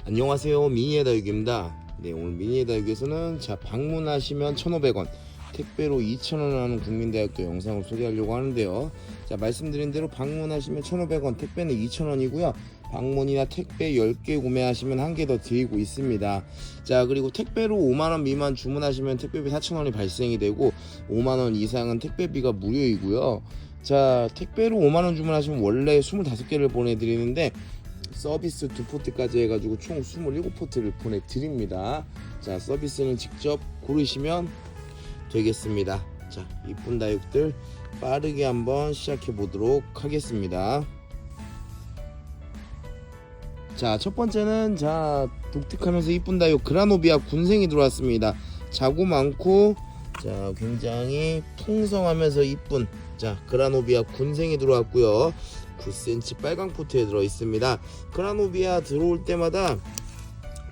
안녕하세요, 미니의 다육입니다. 네, 오늘 미니의 다육에서는 방문하시면 1,500원, 택배로 2,000원 하는 국민다육도 영상을 소개하려고 하는데요. 말씀드린 대로 방문하시면 1,500원, 택배는 2,000원이고요. 방문이나 택배 10개 구매하시면 한 개 더 드리고 있습니다. 그리고 택배로 5만원 미만 주문하시면 택배비 4,000원이 발생이 되고 5만원 이상은 택배비가 무료이고요. 택배로 5만원 주문하시면 원래 25개를 보내드리는데 서비스 2포트까지 해가지고 총 27포트를 보내드립니다. 서비스는 직접 고르시면 되겠습니다. 이쁜 다육들 빠르게 한번 시작해 보도록 하겠습니다. 첫 번째는 독특하면서 이쁜 다육 그라노비아 군생이 들어왔습니다. 자구 많고 굉장히 풍성하면서 이쁜 그라노비아 군생이 들어왔고요. 9cm 빨강 포트에 들어 있습니다. 그라노비아 들어올 때마다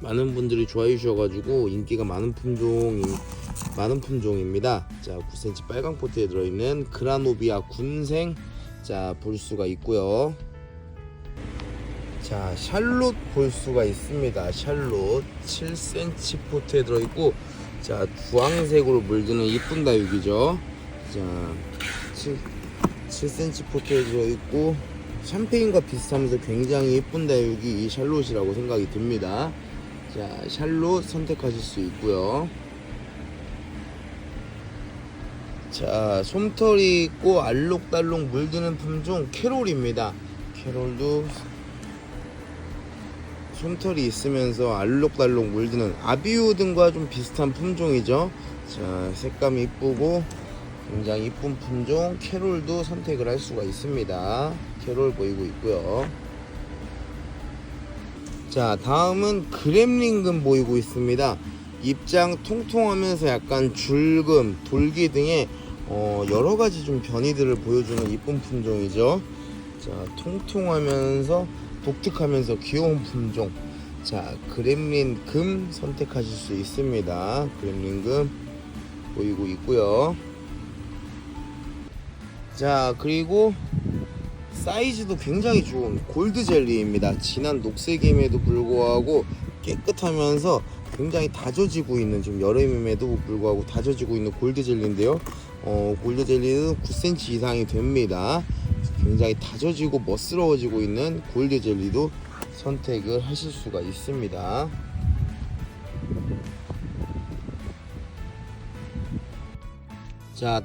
많은 분들이 좋아해 주셔가지고 인기가 많은 품종입니다. 9cm 빨강 포트에 들어있는 그라노비아 군생 볼 수가 있고요. 샬롯 볼 수가 있습니다. 샬롯 7cm 포트에 들어있고 주황색으로 물드는 이쁜 다육이죠. 7cm 포트에 들어있고 샴페인과 비슷하면서 굉장히 예쁜 다육이 이 샬롯이라고 생각이 듭니다. 샬롯 선택하실 수 있고요. 솜털이 있고 알록달록 물드는 품종 캐롤입니다. 캐롤도 솜털이 있으면서 알록달록 물드는 아비우 등과 좀 비슷한 품종이죠. 색감이 이쁘고 굉장히 이쁜 품종 캐롤도 선택을 할 수가 있습니다. 캐롤 보이고 있고요. 다음은 그렘링금 보이고 있습니다. 입장 통통하면서 약간 줄금, 돌기 등의 여러가지 좀 변이들을 보여주는 이쁜 품종이죠. 통통하면서 독특하면서 귀여운 품종. 그렘린금 선택하실 수 있습니다. 그렘린금 보이고 있고요. 그리고 사이즈도 굉장히 좋은 골드 젤리입니다. 진한 녹색임에도 불구하고 깨끗하면서 굉장히 다져지고 있는, 지금 여름임에도 불구하고 다져지고 있는 골드 젤리인데요. 골드 젤리는 9cm 이상이 됩니다. 굉장히 다져지고 멋스러워지고 있는 골드 젤리도 선택을 하실 수가 있습니다.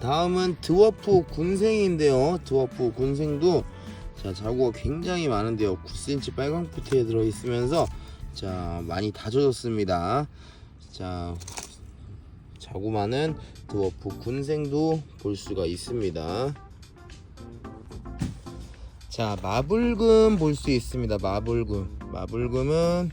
다음은 드워프 군생인데요. 드워프 군생도 자구가 굉장히 많은데요. 9cm 빨강 포트에 들어있으면서 많이 다져졌습니다. 자구 많은 드워프 군생도 볼 수가 있습니다. 마블금 볼 수 있습니다. 마블금은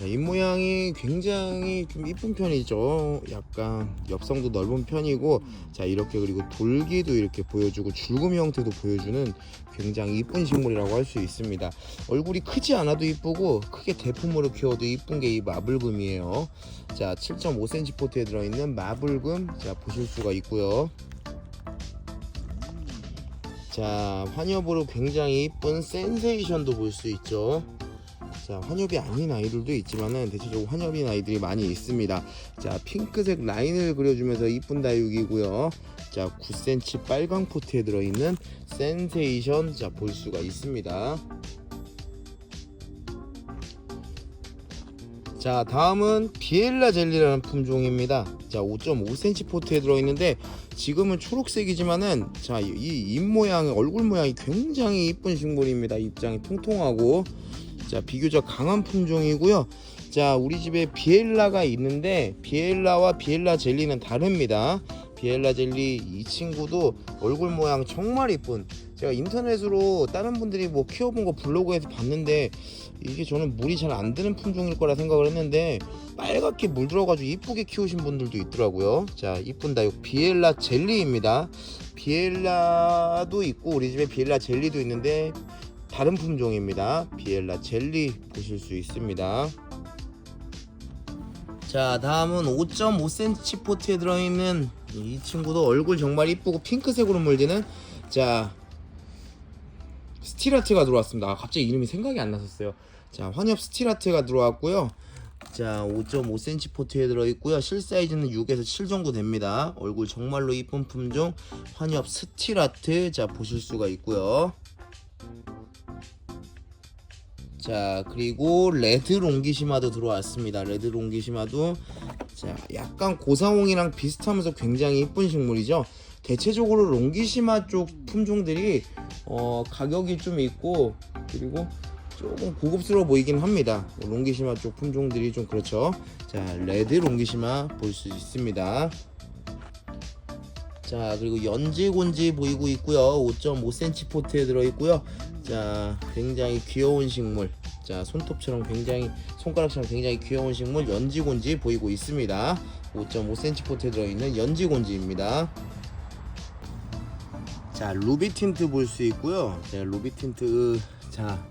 잎모양이 굉장히 좀 이쁜 편이죠. 약간 엽성도 넓은 편이고 이렇게, 그리고 돌기도 이렇게 보여주고 줄금 형태도 보여주는 굉장히 이쁜 식물이라고 할 수 있습니다. 얼굴이 크지 않아도 이쁘고 크게 대품으로 키워도 이쁜 게 이 마블금이에요. 7.5cm 포트에 들어있는 마블금 보실 수가 있고요. 환엽으로 굉장히 이쁜 센세이션도 볼 수 있죠. 환엽이 아닌 아이들도 있지만은 대체적으로 환엽인 아이들이 많이 있습니다. 핑크색 라인을 그려주면서 이쁜 다육이고요. 9cm 빨강 포트에 들어있는 센세이션 볼 수가 있습니다. 다음은 비엘라 젤리라는 품종입니다. 5.5cm 포트에 들어있는데 지금은 초록색이지만은 이 잎모양, 얼굴 모양이 굉장히 이쁜 식물입니다. 입장이 통통하고 비교적 강한 품종이고요. 우리 집에 비엘라가 있는데 비엘라와 비엘라 젤리는 다릅니다. 비엘라 젤리 이 친구도 얼굴 모양 정말 이쁜, 제가 인터넷으로 다른 분들이 키워본 거 블로그에서 봤는데 이게 저는 물이 잘 안 드는 품종일 거라 생각을 했는데 빨갛게 물 들어가지고 이쁘게 키우신 분들도 있더라고요. 이쁜 다육 비엘라 젤리입니다. 비엘라도 있고 우리 집에 비엘라 젤리도 있는데 다른 품종입니다. 비엘라 젤리 보실 수 있습니다. 다음은 5.5cm 포트에 들어있는 이 친구도 얼굴 정말 이쁘고 핑크색으로 물드는 스틸아트가 들어왔습니다. 갑자기 이름이 생각이 안 났었어요. 자, 환엽 스틸아트가 들어왔고요. 자, 5.5cm 포트에 들어있고요. 실 사이즈는 6에서 7 정도 됩니다. 얼굴 정말로 이쁜 품종 환엽 스틸아트, 자, 보실 수가 있고요. 자, 그리고 레드 롱기시마도 들어왔습니다. 레드 롱기시마도 자, 약간 고사홍이랑 비슷하면서 굉장히 이쁜 식물이죠. 대체적으로 롱기시마 쪽 품종들이 가격이 좀 있고, 그리고 조금 고급스러워 보이긴 합니다. 롱기시마 쪽 품종들이 좀 그렇죠. 자, 레드 롱기시마 볼 수 있습니다. 자, 그리고 연지곤지 보이고 있고요. 5.5cm 포트에 들어있고요. 자, 굉장히 귀여운 식물. 자, 손톱처럼 굉장히, 손가락처럼 굉장히 귀여운 식물 연지곤지 보이고 있습니다. 5.5cm 포트에 들어있는 연지곤지입니다. 자, 루비틴트 볼 수 있고요. 자, 루비틴트, 자,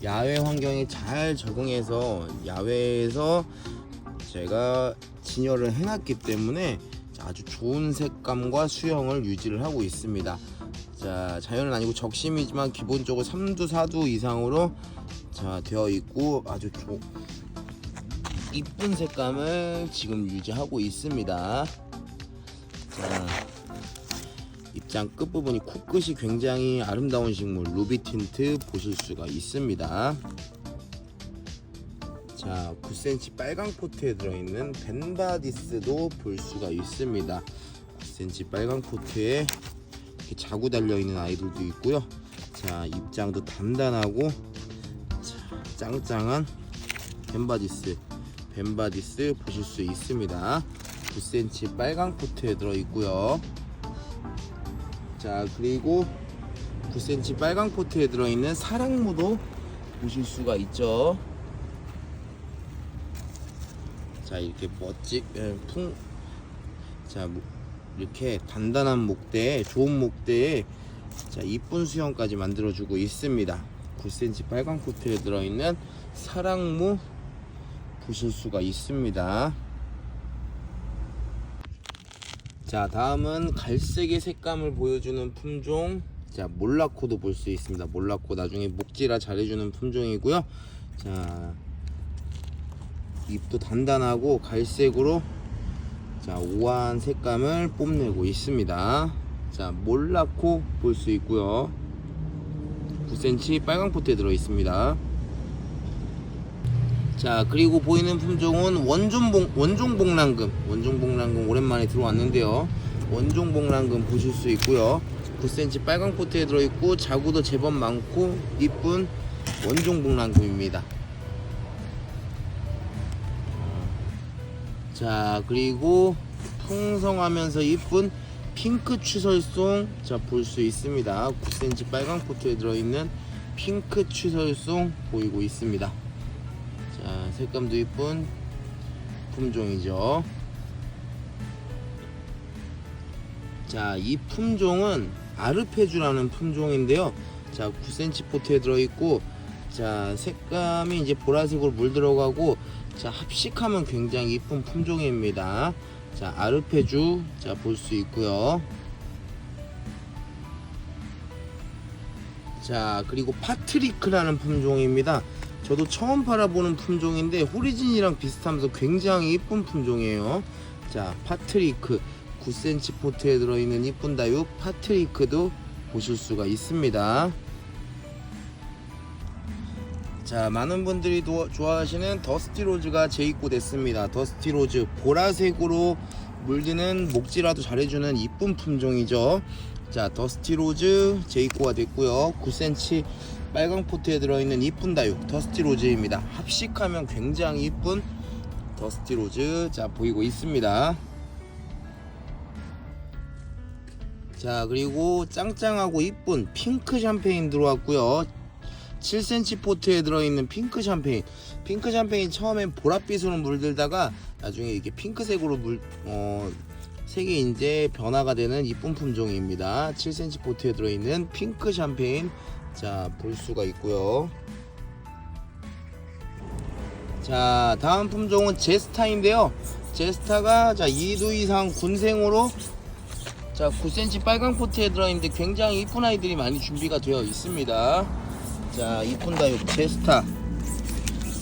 야외 환경에 잘 적응해서 야외에서 제가 진열을 해놨기 때문에 아주 좋은 색감과 수영을 유지를 하고 있습니다. 자, 자연은 아니고 적심이지만 기본적으로 3두 4두 이상으로 자 되어 있고 아주 이쁜 색감을 지금 유지하고 있습니다. 자, 입장 끝부분이 코끝이 굉장히 아름다운 식물 루비틴트 보실 수가 있습니다. 자, 9cm 빨강 포트에 들어있는 벤바디스도 볼 수가 있습니다. 9cm 빨강 포트에 이렇게 자구 달려있는 아이들도 있고요. 자, 입장도 단단하고 자, 짱짱한 벤바디스 보실 수 있습니다. 9cm 빨강 포트에 들어있고요. 자, 그리고 9cm 빨강 포트에 들어있는 사랑무도 보실 수가 있죠. 자, 이렇게 자, 이렇게 단단한 목대에, 좋은 목대에 자, 이쁜 수영까지 만들어주고 있습니다. 9cm 빨강 포트에 들어있는 사랑무 보실 수가 있습니다. 자, 다음은 갈색의 색감을 보여주는 품종, 자, 몰라코도 볼 수 있습니다. 몰라코 나중에 목질화 잘해주는 품종이고요. 자, 잎도 단단하고 갈색으로 자, 우아한 색감을 뽐내고 있습니다. 자, 몰라코 볼 수 있고요. 9cm 빨강 포트에 들어 있습니다. 자, 그리고 보이는 품종은 원종복랑금 오랜만에 들어왔는데요. 원종복랑금 보실 수 있고요. 9cm 빨강 포트에 들어있고 자구도 제법 많고 이쁜 원종복랑금입니다. 자, 그리고 풍성하면서 이쁜 핑크 추설송 자, 볼 수 있습니다. 9cm 빨강 포트에 들어있는 핑크 추설송 보이고 있습니다. 자, 색감도 이쁜 품종이죠. 자, 이 품종은 아르페주라는 품종인데요. 자, 9cm 포트에 들어있고 자, 색감이 이제 보라색으로 물들어가고 자, 합식하면 굉장히 이쁜 품종입니다. 자, 아르페주 자, 볼 수 있고요. 자, 그리고 파트리크라는 품종입니다. 저도 처음 팔아보는 품종인데 호리진이랑 비슷하면서 굉장히 이쁜 품종이에요. 자, 파트리크 9cm 포트에 들어있는 이쁜 다육 파트리크도 보실 수가 있습니다. 자, 많은 분들이 좋아하시는 더스티로즈가 재입고됐습니다. 더스티로즈 보라색으로 물드는 목질화도 잘해주는 이쁜 품종이죠. 자, 더스티로즈 재입고가 됐고요. 9cm 빨강 포트에 들어있는 이쁜 다육 더스티로즈입니다. 합식하면 굉장히 이쁜 더스티로즈 자, 보이고 있습니다. 자, 그리고 짱짱하고 이쁜 핑크 샴페인 들어왔고요. 7cm 포트에 들어있는 핑크 샴페인 처음엔 보랏빛으로 물들다가 나중에 이렇게 핑크색으로 색이 이제 변화가 되는 이쁜 품종입니다. 7cm 포트에 들어있는 핑크 샴페인 자, 볼 수가 있고요. 자, 다음 품종은 제스타인데요. 제스타가 자, 2두 이상 군생으로 자, 9cm 빨강 포트에 들어있는데 굉장히 이쁜 아이들이 많이 준비가 되어 있습니다. 자, 이쁜 다육 제스타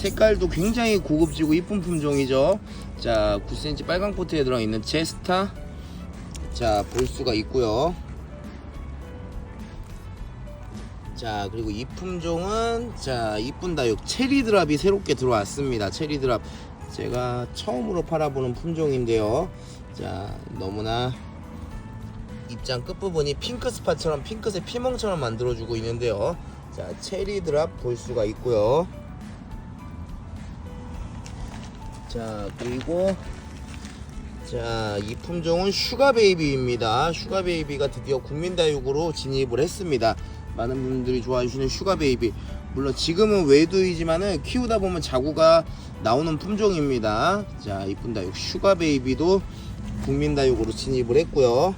색깔도 굉장히 고급지고 이쁜 품종이죠. 자 9cm 빨강 포트에 들어있는 제스타 자 볼 수가 있고요. 자 그리고 이 품종은 자 이쁜 다육 체리드랍이 새롭게 들어왔습니다. 체리드랍 제가 처음으로 팔아보는 품종인데요. 자 너무나 입장 끝부분이 핑크 스팟처럼 핑크색 피멍처럼 만들어주고 있는데요. 자 체리드랍 볼 수가 있고요. 자 그리고 자 이 품종은 슈가베이비입니다. 슈가베이비가 드디어 국민다육으로 진입을 했습니다. 많은 분들이 좋아해주시는 슈가베이비, 물론 지금은 외두이지만은 키우다 보면 자구가 나오는 품종입니다. 자 이쁜 다육 슈가베이비도 국민다육으로 진입을 했고요.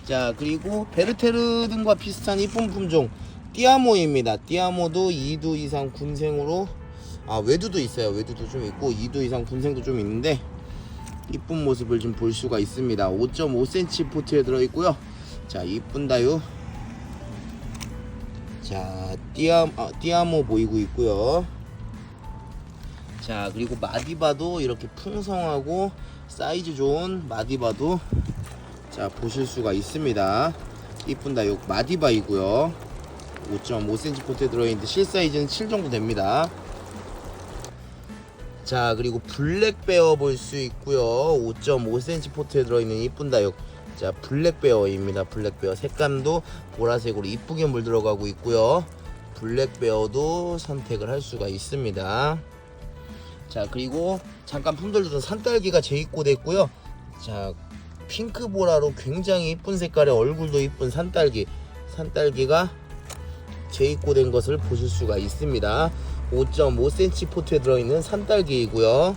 자 그리고 베르테르 등과 비슷한 이쁜 품종 띠아모입니다. 띠아모도 2두 이상 군생으로 외두도 있어요. 외두도 좀 있고 2두 이상 군생도 좀 있는데 이쁜 모습을 좀 볼 수가 있습니다. 5.5cm 포트에 들어있고요. 자 이쁜 다육 자 띠아모 보이고 있고요. 자 그리고 마디바도 이렇게 풍성하고 사이즈 좋은 마디바도 자 보실 수가 있습니다. 이쁜 다육 마디바이고요. 5.5cm 포트에 들어있는데 실사이즈는 7 정도 됩니다. 자 그리고 블랙베어 볼 수 있고요. 5.5cm 포트에 들어있는 이쁜 다육 자 블랙베어입니다. 블랙베어 색감도 보라색으로 이쁘게 물들어가고 있고요. 블랙베어도 선택을 할 수가 있습니다. 자 그리고 잠깐 품절주던 산딸기가 재입고됐고요. 자 핑크보라로 굉장히 이쁜 색깔의 얼굴도 이쁜 산딸기가 재입고된 것을 보실 수가 있습니다. 5.5cm 포트에 들어있는 산딸기이고요.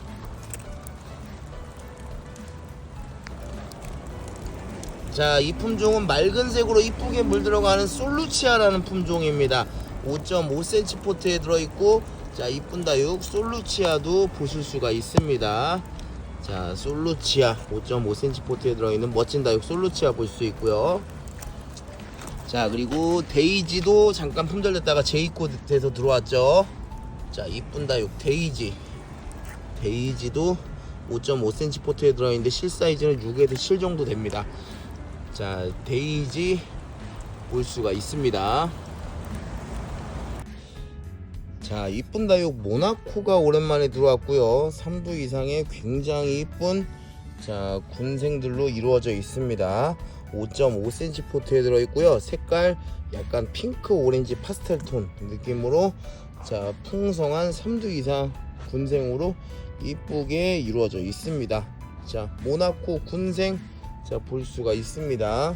자 이 품종은 맑은 색으로 이쁘게 물들어가는 솔루치아라는 품종입니다. 5.5cm 포트에 들어있고 자 이쁜 다육 솔루치아도 보실 수가 있습니다. 자 솔루치아 5.5cm 포트에 들어있는 멋진 다육 솔루치아 볼 수 있고요. 자 그리고 데이지도 잠깐 품절됐다가 재입고돼서 들어왔죠. 자 이쁜 다육 데이지도 5.5cm 포트에 들어있는데 실사이즈는 6에서 7 정도 됩니다. 자 데이지 볼 수가 있습니다. 자 이쁜 다육 모나코가 오랜만에 들어왔고요. 3두 이상의 굉장히 이쁜 자 군생들로 이루어져 있습니다. 5.5cm 포트에 들어있고요. 색깔 약간 핑크 오렌지 파스텔 톤 느낌으로 자 풍성한 3두 이상 군생으로 이쁘게 이루어져 있습니다. 자 모나코 군생 자 볼 수가 있습니다.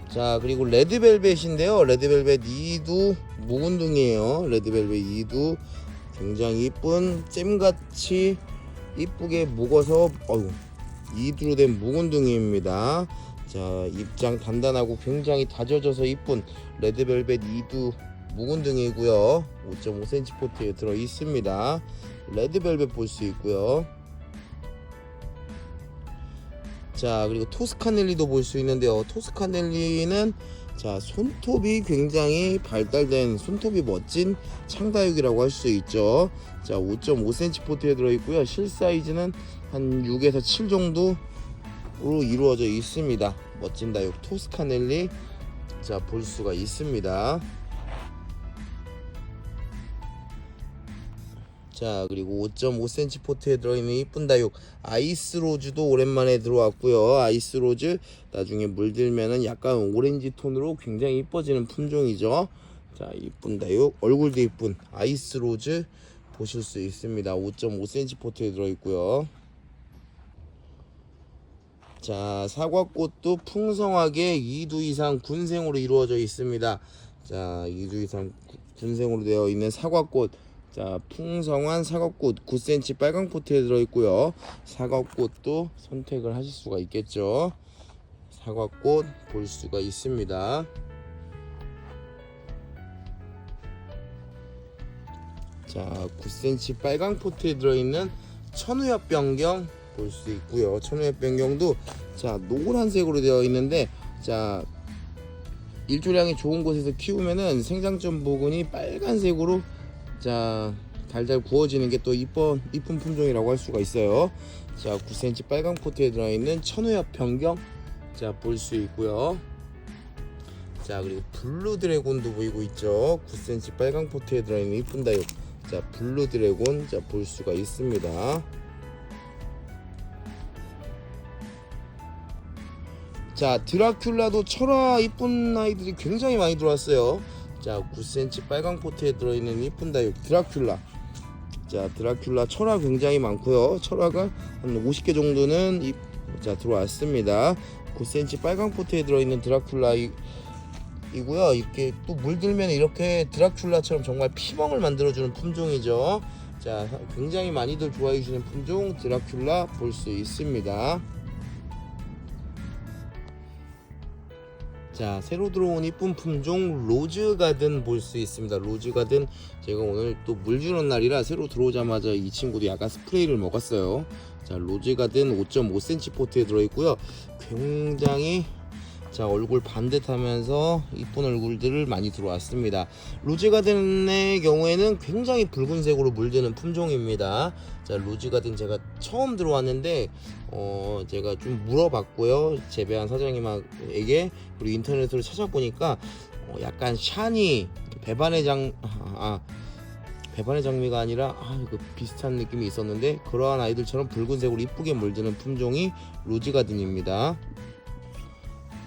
자 그리고 레드벨벳인데요. 레드벨벳 2두 묵은둥이에요. 레드벨벳 2두 굉장히 이쁜 잼같이 이쁘게 묵어서 2두로 된 묵은둥이입니다. 자 입장 단단하고 굉장히 다져져서 이쁜 레드벨벳 2두 묵은둥이고요. 5.5cm 포트에 들어 있습니다. 레드벨벳 볼 수 있고요. 자 그리고 토스카넬리도 볼 수 있는데요. 토스카넬리는 자 손톱이 굉장히 발달된 손톱이 멋진 창다육이라고 할 수 있죠. 자 5.5cm 포트에 들어있고요. 실사이즈는 한 6에서 7 정도로 이루어져 있습니다. 멋진 다육 토스카넬리 자 볼 수가 있습니다. 자 그리고 5.5cm 포트에 들어있는 이쁜 다육 아이스로즈도 오랜만에 들어왔고요. 아이스로즈 나중에 물들면은 약간 오렌지 톤으로 굉장히 이뻐지는 품종이죠. 자 이쁜 다육 얼굴도 이쁜 아이스로즈 보실 수 있습니다. 5.5cm 포트에 들어있고요. 자 사과꽃도 풍성하게 2두 이상 군생으로 이루어져 있습니다. 자 2두 이상 군생으로 되어 있는 사과꽃 자 풍성한 사과꽃 9cm 빨강 포트에 들어있고요. 사과꽃도 선택을 하실 수가 있겠죠. 사과꽃 볼 수가 있습니다. 자 9cm 빨강 포트에 들어있는 천우엽 변경 볼 수 있고요. 천우엽 변경도 자 노란색으로 되어 있는데 자 일조량이 좋은 곳에서 키우면은 생장점 부분이 빨간색으로 자 달달 구워지는 게 또 이쁜 품종이라고 할 수가 있어요. 자 9cm 빨강 포트에 들어있는 천우엽 변경 자 볼 수 있고요. 자 그리고 블루 드래곤도 보이고 있죠. 9cm 빨강 포트에 들어있는 이쁜 다육 자 블루 드래곤 자 볼 수가 있습니다. 자 드라큘라도 철화 이쁜 아이들이 굉장히 많이 들어왔어요. 자 9cm 빨강 포트에 들어있는 이쁜 다육 드라큘라 자 드라큘라 철화 굉장히 많고요. 철화가 한 50개 정도는 자 들어왔습니다. 9cm 빨강 포트에 들어있는 드라큘라 이고요. 이렇게 또 물들면 이렇게 드라큘라처럼 정말 피멍을 만들어주는 품종이죠. 자 굉장히 많이들 좋아해 주시는 품종 드라큘라 볼 수 있습니다. 자 새로 들어온 이쁜 품종 로즈가든 볼 수 있습니다. 로즈가든 제가 오늘 또 물 주는 날이라 새로 들어오자마자 이 친구도 약간 스프레이를 먹었어요. 자 로즈가든 5.5cm 포트에 들어있고요. 굉장히 자 얼굴 반듯하면서 이쁜 얼굴들을 많이 들어왔습니다. 로즈가든의 경우에는 굉장히 붉은색으로 물드는 품종입니다. 자 로즈가든 제가 처음 들어왔는데 제가 좀 물어봤고요. 재배한 사장님에게 그리고 인터넷으로 찾아보니까 약간 샤니 배반의 장미가 아니라 그 비슷한 느낌이 있었는데 그러한 아이들처럼 붉은색으로 이쁘게 물드는 품종이 로즈가든입니다.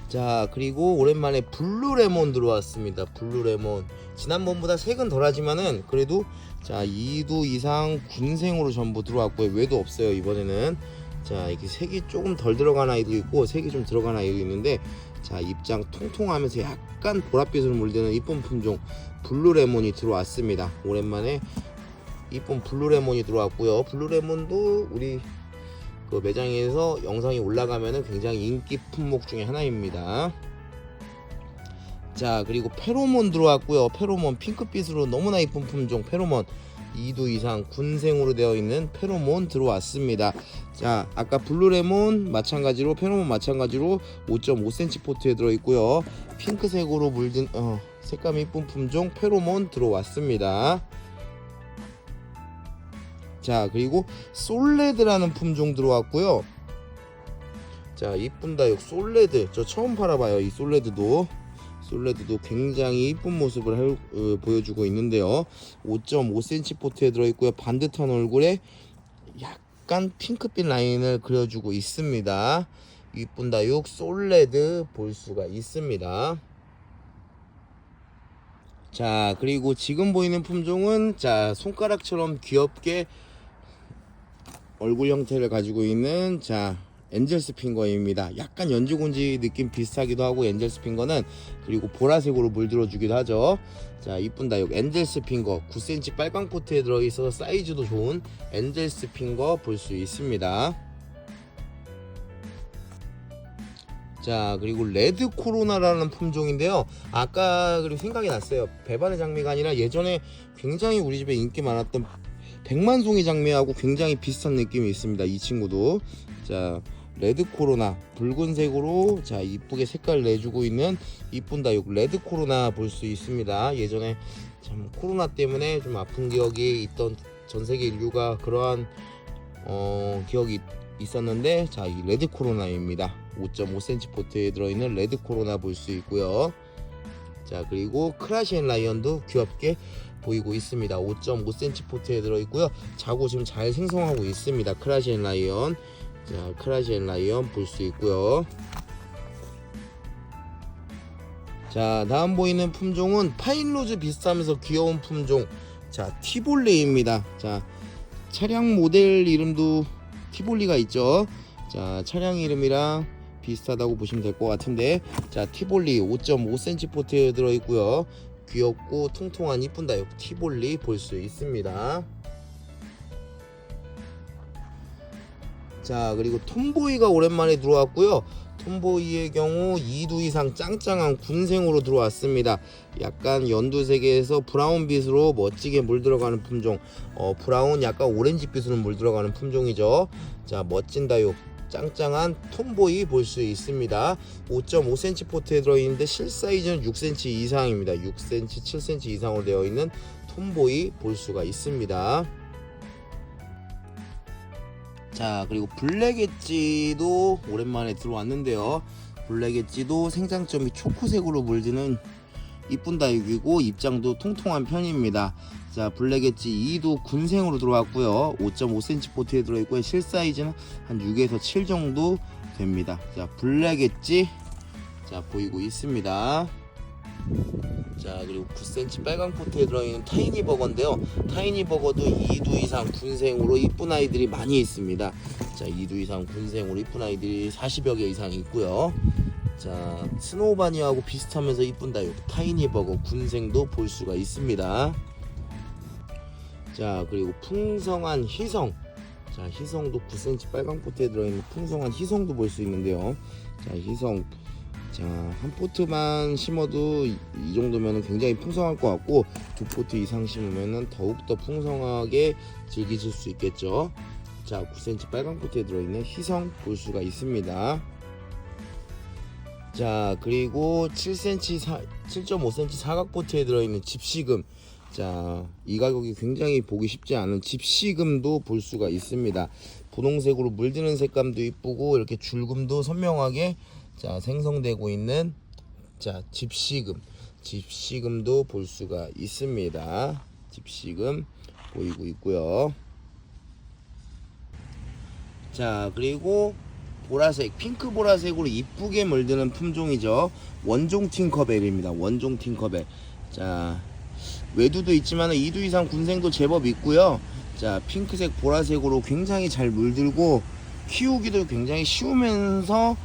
자 그리고 오랜만에 블루레몬 들어왔습니다. 블루레몬 지난번보다 색은 덜하지만은 그래도 자 2두 이상 군생으로 전부 들어왔고요. 외도 없어요 이번에는. 자 이렇게 색이 조금 덜 들어간 아이도 있고 색이 좀 들어간 아이도 있는데 자 입장 통통하면서 약간 보랏빛으로 물드는 이쁜 품종 블루레몬이 들어왔습니다. 오랜만에 이쁜 블루레몬이 들어왔고요. 블루레몬도 우리 그 매장에서 영상이 올라가면은 굉장히 인기 품목 중에 하나입니다. 자 그리고 페로몬 들어왔고요. 페로몬 핑크빛으로 너무나 이쁜 품종 페로몬 2두 이상 군생으로 되어 있는 페로몬 들어왔습니다. 자 아까 블루레몬 마찬가지로 페로몬 마찬가지로 5.5cm 포트에 들어있고요. 핑크색으로 물든 색감이 이쁜 품종 페로몬 들어왔습니다. 자 그리고 솔레드라는 품종 들어왔고요. 자 이쁜 다육 솔레드 저 처음 팔아봐요. 이 솔레드도 굉장히 이쁜 모습을 보여주고 있는데요. 5.5cm 포트에 들어있고요. 반듯한 얼굴에 약간 핑크빛 라인을 그려주고 있습니다. 이쁜 다육 솔레드 볼 수가 있습니다. 자 그리고 지금 보이는 품종은 자 손가락처럼 귀엽게 얼굴 형태를 가지고 있는 자 엔젤스 핑거입니다. 약간 연지곤지 느낌 비슷하기도 하고 엔젤스 핑거는 그리고 보라색으로 물들어 주기도 하죠. 자 이쁜 다육 엔젤스 핑거 9cm 빨강 포트에 들어있어서 사이즈도 좋은 엔젤스 핑거 볼 수 있습니다. 자 그리고 레드 코로나라는 품종인데요. 아까 그리고 생각이 났어요. 배반의 장미가 아니라 예전에 굉장히 우리 집에 인기 많았던 백만송이 장미하고 굉장히 비슷한 느낌이 있습니다. 이 친구도 자 레드 코로나 붉은색으로 자 이쁘게 색깔 내주고 있는 이쁜 다육 레드 코로나 볼 수 있습니다. 예전에 참 코로나 때문에 좀 아픈 기억이 있던 전 세계 인류가 그러한 기억이 있었는데 자 이 레드 코로나입니다. 5.5cm 포트에 들어있는 레드 코로나 볼 수 있고요. 자 그리고 크라시엔 라이언도 귀엽게 보이고 있습니다. 5.5cm 포트에 들어있고요. 자고 지금 잘 생성하고 있습니다. 크라시엔 라이언 자 크라시엔 라이언 볼 수 있고요. 자 다음 보이는 품종은 파인로즈 비슷하면서 귀여운 품종 자 티볼리입니다. 자 차량 모델 이름도 티볼리가 있죠. 자 차량 이름이랑 비슷하다고 보시면 될 것 같은데 자 티볼리 5.5cm 포트에 들어있고요. 귀엽고 통통한 이쁜 다육 티볼리 볼 수 있습니다. 자 그리고 톰보이가 오랜만에 들어왔고요. 톰보이의 경우 2두 이상 짱짱한 군생으로 들어왔습니다. 약간 연두색에서 브라운빛으로 멋지게 물들어가는 품종 브라운 약간 오렌지빛으로 물들어가는 품종이죠. 자 멋진 다육 짱짱한 톰보이 볼 수 있습니다. 5.5cm 포트에 들어있는데 실사이즈는 6cm 이상입니다. 6cm, 7cm 이상으로 되어 있는 톰보이 볼 수가 있습니다. 자, 그리고 블랙 엣지도 오랜만에 들어왔는데요. 블랙 엣지도 생장점이 초코색으로 물드는 이쁜 다육이고 입장도 통통한 편입니다. 자, 블랙 엣지 2도 군생으로 들어왔고요. 5.5cm 포트에 들어있고요. 실사이즈는 한 6에서 7 정도 됩니다. 자, 블랙 엣지 자 보이고 있습니다. 자, 그리고 9cm 빨강 포트에 들어있는 타이니 버거인데요. 타이니 버거도 2두 이상 군생으로 이쁜 아이들이 많이 있습니다. 자, 2두 이상 군생으로 이쁜 아이들이 40여 개 이상 있고요. 자, 스노우바니하고 비슷하면서 이쁜 다육 타이니 버거 군생도 볼 수가 있습니다. 자, 그리고 풍성한 희성. 자, 희성도 9cm 빨강 포트에 들어있는 풍성한 희성도 볼 수 있는데요. 자, 희성 자, 한 포트만 심어도 이 정도면 굉장히 풍성할 것 같고, 두 포트 이상 심으면 더욱더 풍성하게 즐기실 수 있겠죠. 자, 9cm 빨강 포트에 들어있는 희성 볼 수가 있습니다. 자, 그리고 7.5cm 사각 포트에 들어있는 집시금. 자, 이 가격이 굉장히 보기 쉽지 않은 집시금도 볼 수가 있습니다. 분홍색으로 물드는 색감도 이쁘고 이렇게 줄금도 선명하게 자 생성되고 있는 자 집시금도 볼 수가 있습니다. 집시금 보이고 있고요. 자, 그리고 보라색, 핑크 보라색으로 이쁘게 물드는 품종이죠. 원종 팅커벨입니다. 원종 팅커벨. 자, 외두도 있지만 2두 이상 군생도 제법 있고요. 자, 핑크색 보라색으로 굉장히 잘 물들고 키우기도 굉장히 쉬우면서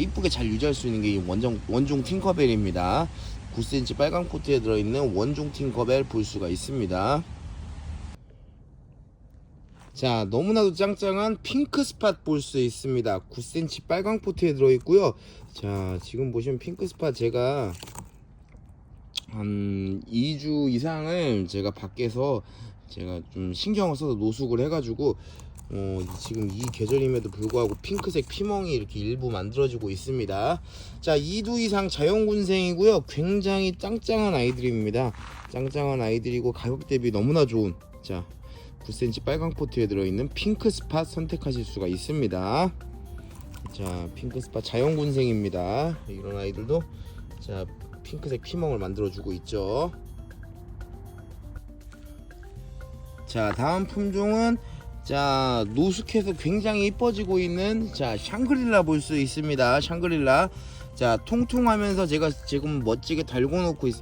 이쁘게 잘 유지할 수 있는 게 원종 팅커벨입니다. 9cm 빨강 포트에 들어있는 원종 팅커벨 볼 수가 있습니다. 자, 너무나도 짱짱한 핑크 스팟 볼 수 있습니다. 9cm 빨강 포트에 들어있고요. 자, 지금 보시면 핑크 스팟 제가 한 2주 이상을 제가 밖에서 제가 좀 신경을 써서 노숙을 해가지고 지금 이 계절임에도 불구하고 핑크색 피멍이 이렇게 일부 만들어지고 있습니다. 자, 2두 이상 자연군생이고요. 굉장히 짱짱한 아이들입니다. 짱짱한 아이들이고 가격 대비 너무나 좋은 자 9cm 빨강 포트에 들어있는 핑크 스팟 선택하실 수가 있습니다. 자, 핑크 스팟 자연군생입니다. 이런 아이들도 자 핑크색 피멍을 만들어주고 있죠. 자, 다음 품종은 자 노숙해서 굉장히 이뻐지고 있는 자 샹그릴라 볼 수 있습니다. 샹그릴라 자 통통하면서 제가 지금 멋지게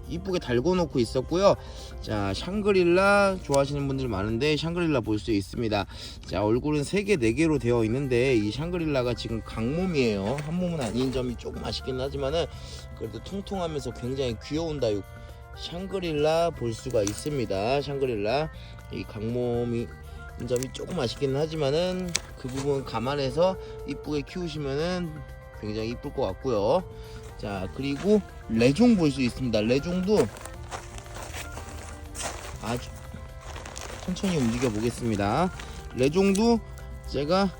이쁘게 달고 놓고 있었고요. 자, 샹그릴라 좋아하시는 분들 많은데 샹그릴라 볼 수 있습니다. 자, 얼굴은 3개 4개로 되어 있는데 이 샹그릴라가 지금 강몸이에요. 한 몸은 아닌 점이 조금 아쉽긴 하지만은 그래도 통통하면서 굉장히 귀여운 다육 샹그릴라 볼 수가 있습니다. 샹그릴라 이 강몸이 점이 조금 아쉽긴 하지만은 그 부분 감안해서 이쁘게 키우시면은 굉장히 이쁠 것 같고요. 자, 그리고 레종 볼 수 있습니다. 레종도 아주 천천히 움직여 보겠습니다. 레종도 제가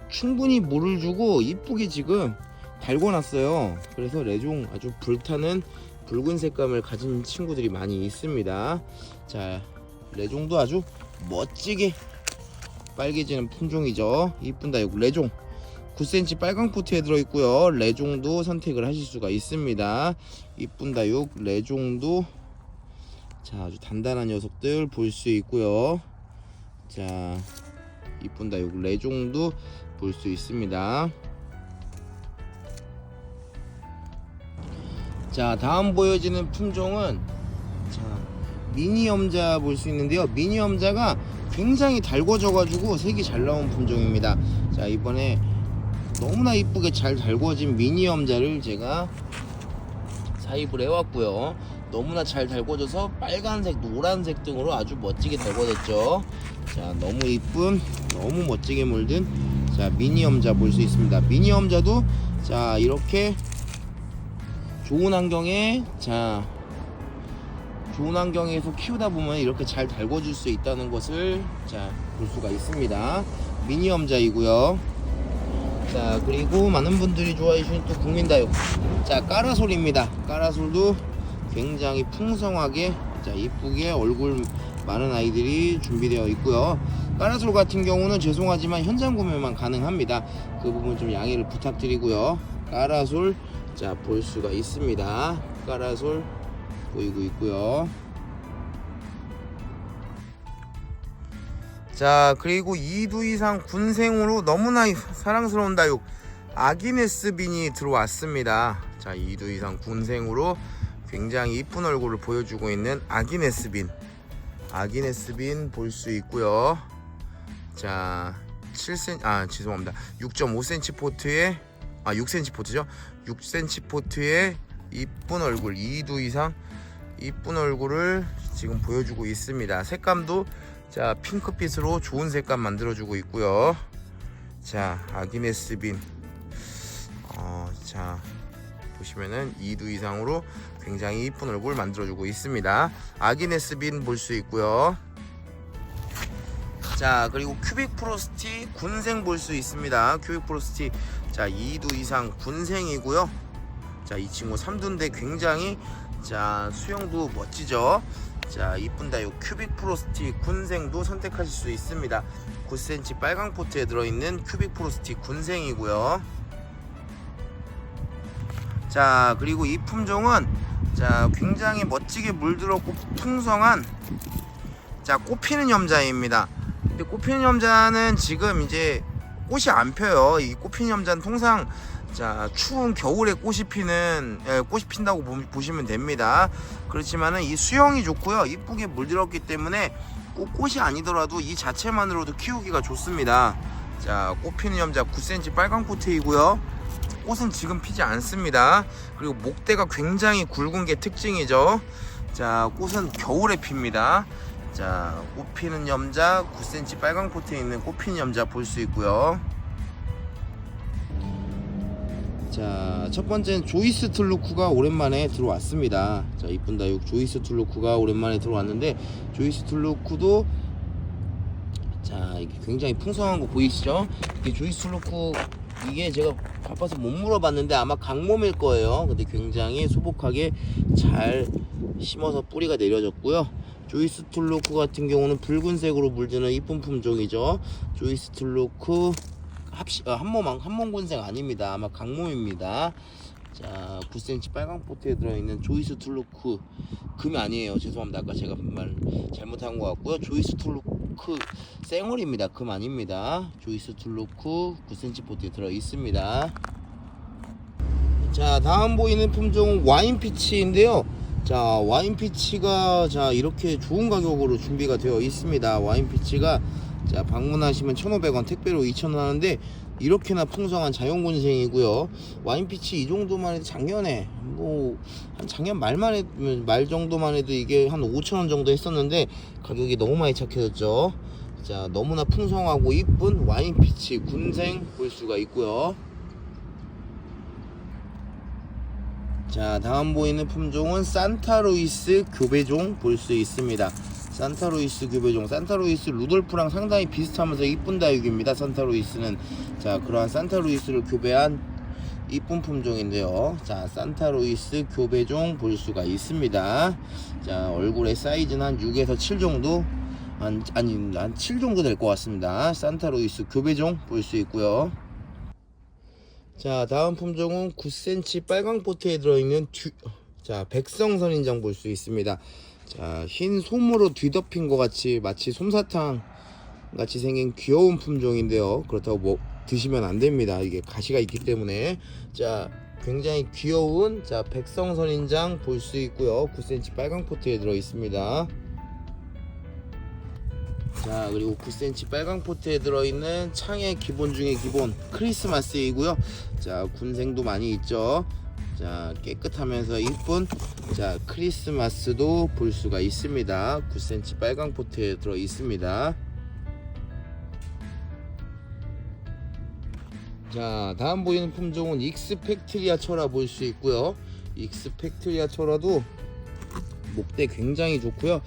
충분히 물을 주고 이쁘게 지금 달궈놨어요. 그래서 레종 아주 불타는 붉은 색감을 가진 친구들이 많이 있습니다. 자, 레종도 아주 멋지게 빨개지는 품종이죠. 이쁜 다육 레종 9cm 빨강 포트에 들어있고요. 레종도 선택을 하실 수가 있습니다. 이쁜 다육 레종도 자 아주 단단한 녀석들 볼 수 있고요. 자, 이쁜 다육 레종도 볼 수 있습니다. 자, 다음 보여지는 품종은 자 미니 염자 볼 수 있는데요. 미니 염자가 굉장히 달궈져 가지고 색이 잘 나온 품종입니다. 자, 이번에 너무나 이쁘게 잘 달궈진 미니 염자를 제가 사입을 해왔고요. 너무나 잘 달궈져서 빨간색, 노란색 등으로 아주 멋지게 달궈졌죠. 자, 너무 이쁜, 너무 멋지게 물든 자 미니 염자 볼 수 있습니다. 미니 염자도 자 이렇게 좋은 환경에 좋은 환경에서 키우다 보면 이렇게 잘 달궈줄 수 있다는 것을 자 볼 수가 있습니다. 미니 염자이고요. 자, 그리고 많은 분들이 좋아해 주시는 또 국민다육, 자, 까라솔입니다. 까라솔도 굉장히 풍성하게, 자, 이쁘게 얼굴 많은 아이들이 준비되어 있고요. 까라솔 같은 경우는 죄송하지만 현장 구매만 가능합니다. 그 부분 좀 양해를 부탁드리고요. 까라솔, 자, 볼 수가 있습니다. 까라솔 보이고 있고요. 자, 그리고 2두 이상 군생으로 너무나 사랑스러운 다육 아기네스빈이 들어왔습니다. 자, 2두 이상 군생으로 굉장히 이쁜 얼굴을 보여주고 있는 아기네스빈 볼 수 있고요. 자, 6.5cm 포트에 6cm 포트죠. 6cm 포트에 이쁜 얼굴, 2두 이상 이쁜 얼굴을 지금 보여주고 있습니다. 색감도, 자, 핑크빛으로 좋은 색감 만들어주고 있고요. 자, 아기네스빈, 자, 보시면은 2두 이상으로 굉장히 이쁜 얼굴 만들어주고 있습니다. 아기네스빈 볼 수 있고요. 자, 그리고 큐빅 프로스티 군생 볼 수 있습니다. 큐빅 프로스티, 자, 2두 이상 군생이고요. 자, 이 친구 3두인데 굉장히, 자, 수영도 멋지죠. 자, 이쁜 다육 큐빅 프로스티 군생도 선택하실 수 있습니다. 9cm 빨강 포트에 들어있는 큐빅 프로스티 군생이고요. 자, 그리고 이 품종은, 자, 굉장히 멋지게 물들었고 풍성한, 자, 꽃피는 염자입니다. 근데 꽃피는 염자는 지금 이제 꽃이 안 펴요. 이 꽃피는 염자는 통상, 자, 추운 겨울에 꽃이 핀다고 보시면 됩니다. 그렇지만은 이 수영이 좋고요. 이쁘게 물들었기 때문에 꼭 꽃이 아니더라도 이 자체만으로도 키우기가 좋습니다. 자, 꽃피는 염자 9cm 빨강 포트이고요. 꽃은 지금 피지 않습니다. 그리고 목대가 굉장히 굵은 게 특징이죠. 자, 꽃은 겨울에 핍니다. 자, 꽃피는 염자 9cm 빨강 포트에 있는 꽃피는 염자 볼 수 있고요. 자, 첫 번째는 조이스 툴루크가 오랜만에 들어왔습니다. 자, 이쁜 다육 조이스 툴루크가 오랜만에 들어왔는데, 조이스 툴루크도, 자, 이게 굉장히 풍성한 거 보이시죠? 이게 조이스 툴루크, 이게 제가 바빠서 못 물어봤는데 아마 강몸일 거예요. 근데 굉장히 소복하게 잘 심어서 뿌리가 내려졌고요. 조이스 툴루크 같은 경우는 붉은색으로 물드는 이쁜 품종이죠. 조이스 툴루크 한몸 군생 아닙니다. 아마 강몸입니다. 자, 9cm 빨강 포트에 들어있는 조이스 툴루크, 금이 아니에요. 죄송합니다. 아까 제가 말 잘못한 것 같고요. 조이스 툴루크 생얼입니다. 금 아닙니다. 조이스 툴루크 9cm 포트에 들어있습니다. 자, 다음 보이는 품종은 와인피치인데요. 자, 와인피치가, 자, 이렇게 좋은 가격으로 준비가 되어 있습니다. 와인피치가, 자, 방문하시면 1,500원, 택배로 2,000원 하는데, 이렇게나 풍성한 자연군생이고요. 와인피치 이 정도만 해도 작년에, 한 작년 말 정도만 해도 이게 한 5,000원 정도 했었는데, 가격이 너무 많이 착해졌죠. 자, 너무나 풍성하고 이쁜 와인피치 군생 볼 수가 있고요. 자, 다음 보이는 품종은 산타루이스 교배종 볼 수 있습니다. 산타루이스 교배종, 산타루이스 루돌프랑 상당히 비슷하면서 이쁜 다육입니다. 산타루이스는, 자, 그러한 산타루이스를 교배한 이쁜 품종인데요. 자, 산타루이스 교배종 볼 수가 있습니다. 자, 얼굴의 사이즈는 한 6에서 7 정도, 한 7 정도 될 것 같습니다. 산타루이스 교배종 볼 수 있고요. 자, 다음 품종은 9cm 빨강 포트에 들어있는 자, 백성선인장 볼 수 있습니다. 자, 흰 솜으로 뒤덮인 것 같이 마치 솜사탕 같이 생긴 귀여운 품종인데요. 그렇다고 드시면 안 됩니다. 이게 가시가 있기 때문에. 자, 굉장히 귀여운, 자, 백성선인장 볼 수 있고요. 9cm 빨강 포트에 들어 있습니다. 자, 그리고 9cm 빨강 포트에 들어있는 창의 기본 중에 기본 크리스마스이고요. 자, 군생도 많이 있죠. 자, 깨끗하면서 이쁜, 자, 크리스마스도 볼 수가 있습니다. 9cm 빨강 포트에 들어 있습니다. 자, 다음 보이는 품종은 익스펙트리아 철화 볼 수 있고요. 익스펙트리아 철화도 목대 굉장히 좋고요.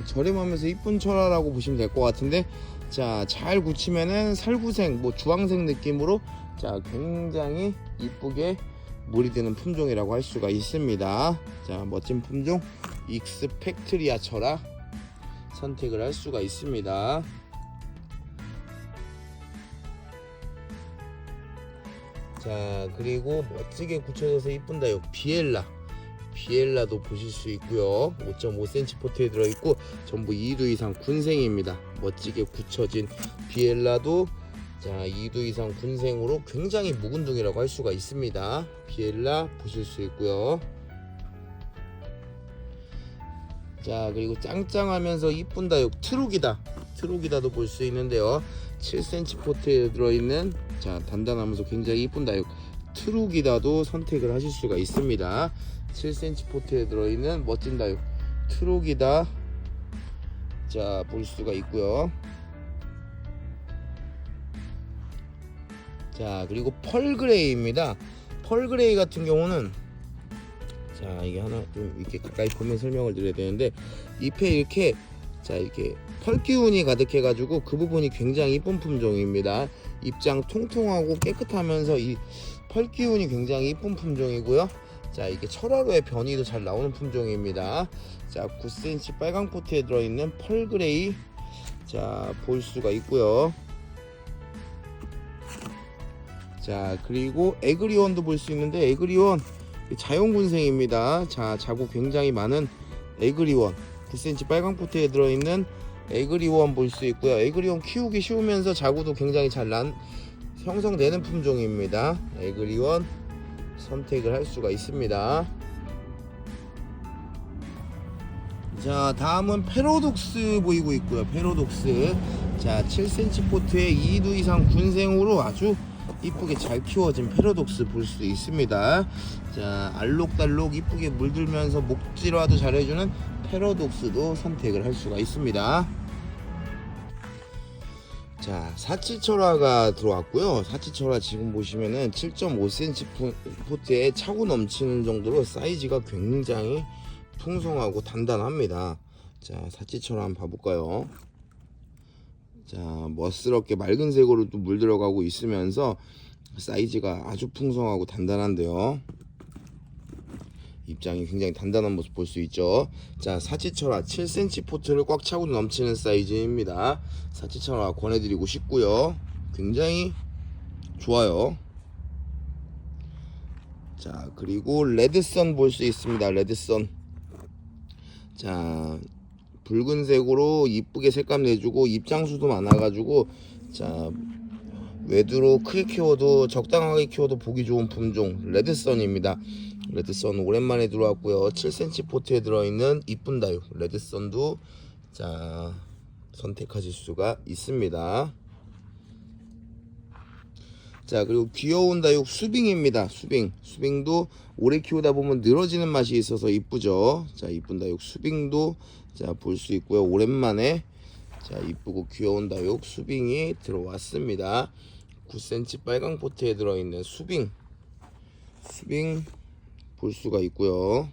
저렴하면서 이쁜 철화라고 보시면 될 것 같은데, 자, 잘 굳히면은 살구색, 주황색 느낌으로 자, 굉장히 이쁘게 물이 드는 품종이라고 할 수가 있습니다. 자, 멋진 품종 익스펙트리아 철화 선택을 할 수가 있습니다. 자, 그리고 멋지게 굳혀져서 이쁜다 요 비엘라도 보실 수 있고요. 5.5cm 포트에 들어있고 전부 2두 이상 군생입니다. 멋지게 굳혀진 비엘라도 자, 2두 이상 군생으로 굉장히 묵은둥이라고 할 수가 있습니다. 비엘라 보실 수 있고요. 자, 그리고 짱짱하면서 이쁜 다육 트루기다도 볼 수 있는데요. 7cm 포트에 들어있는 자, 단단하면서 굉장히 이쁜 다육 트루기다도 선택을 하실 수가 있습니다. 7cm 포트에 들어있는 멋진 다육 트루기다 자, 볼 수가 있고요. 자, 그리고 펄그레이입니다. 펄그레이 같은 경우는 자, 이게 하나 좀 이렇게 가까이 보면 설명을 드려야 되는데 잎에 이렇게 자, 이렇게 펄기운이 가득해 가지고 그 부분이 굉장히 이쁜 품종입니다. 잎장 통통하고 깨끗하면서 이 펄기운이 굉장히 이쁜 품종이고요. 자, 이게 철화로의 변이도 잘 나오는 품종입니다. 자, 9cm 빨강 포트에 들어있는 펄그레이 자, 볼 수가 있고요. 자, 그리고 에그리원도 볼 수 있는데 에그리원 자연군생입니다. 자, 자구 굉장히 많은 에그리원 9cm 빨강 포트에 들어있는 에그리원 볼 수 있고요. 에그리원 키우기 쉬우면서 자구도 굉장히 잘 형성되는 품종입니다. 에그리원 선택을 할 수가 있습니다. 자, 다음은 페로독스 보이고 있고요. 페로독스 자, 7cm 포트에 2두 이상 군생으로 아주 이쁘게 잘 키워진 페로독스 볼 수 있습니다. 자, 알록달록 이쁘게 물들면서 목질화도 잘해주는 페로독스도 선택을 할 수가 있습니다. 자, 사치철화가 들어왔고요. 사치철화 지금 보시면은 7.5cm 포트에 차고 넘치는 정도로 사이즈가 굉장히 풍성하고 단단합니다. 자, 사치철화 한번 봐볼까요? 자, 멋스럽게 맑은 색으로 또 물 들어가고 있으면서 사이즈가 아주 풍성하고 단단한데요. 입장이 굉장히 단단한 모습 볼 수 있죠. 자, 사치철화 7cm 포트를 꽉 차고 넘치는 사이즈입니다. 사치철화 권해드리고 싶고요. 굉장히 좋아요. 자, 그리고 레드선 볼 수 있습니다. 레드선 자, 붉은색으로 이쁘게 색감 내주고 입장수도 많아가지고 자, 외두로 크게 키워도 적당하게 키워도 보기 좋은 품종 레드선입니다. 레드선 오랜만에 들어왔고요. 7cm 포트에 들어있는 이쁜 다육 레드선도 자, 선택하실 수가 있습니다. 자, 그리고 귀여운 다육 수빙입니다. 수빙도 오래 키우다 보면 늘어지는 맛이 있어서 이쁘죠. 자, 이쁜 다육 수빙도 자, 볼 수 있고요. 오랜만에 자, 이쁘고 귀여운 다육 수빙이 들어왔습니다. 9cm 빨강 포트에 들어있는 수빙 볼 수가 있고요.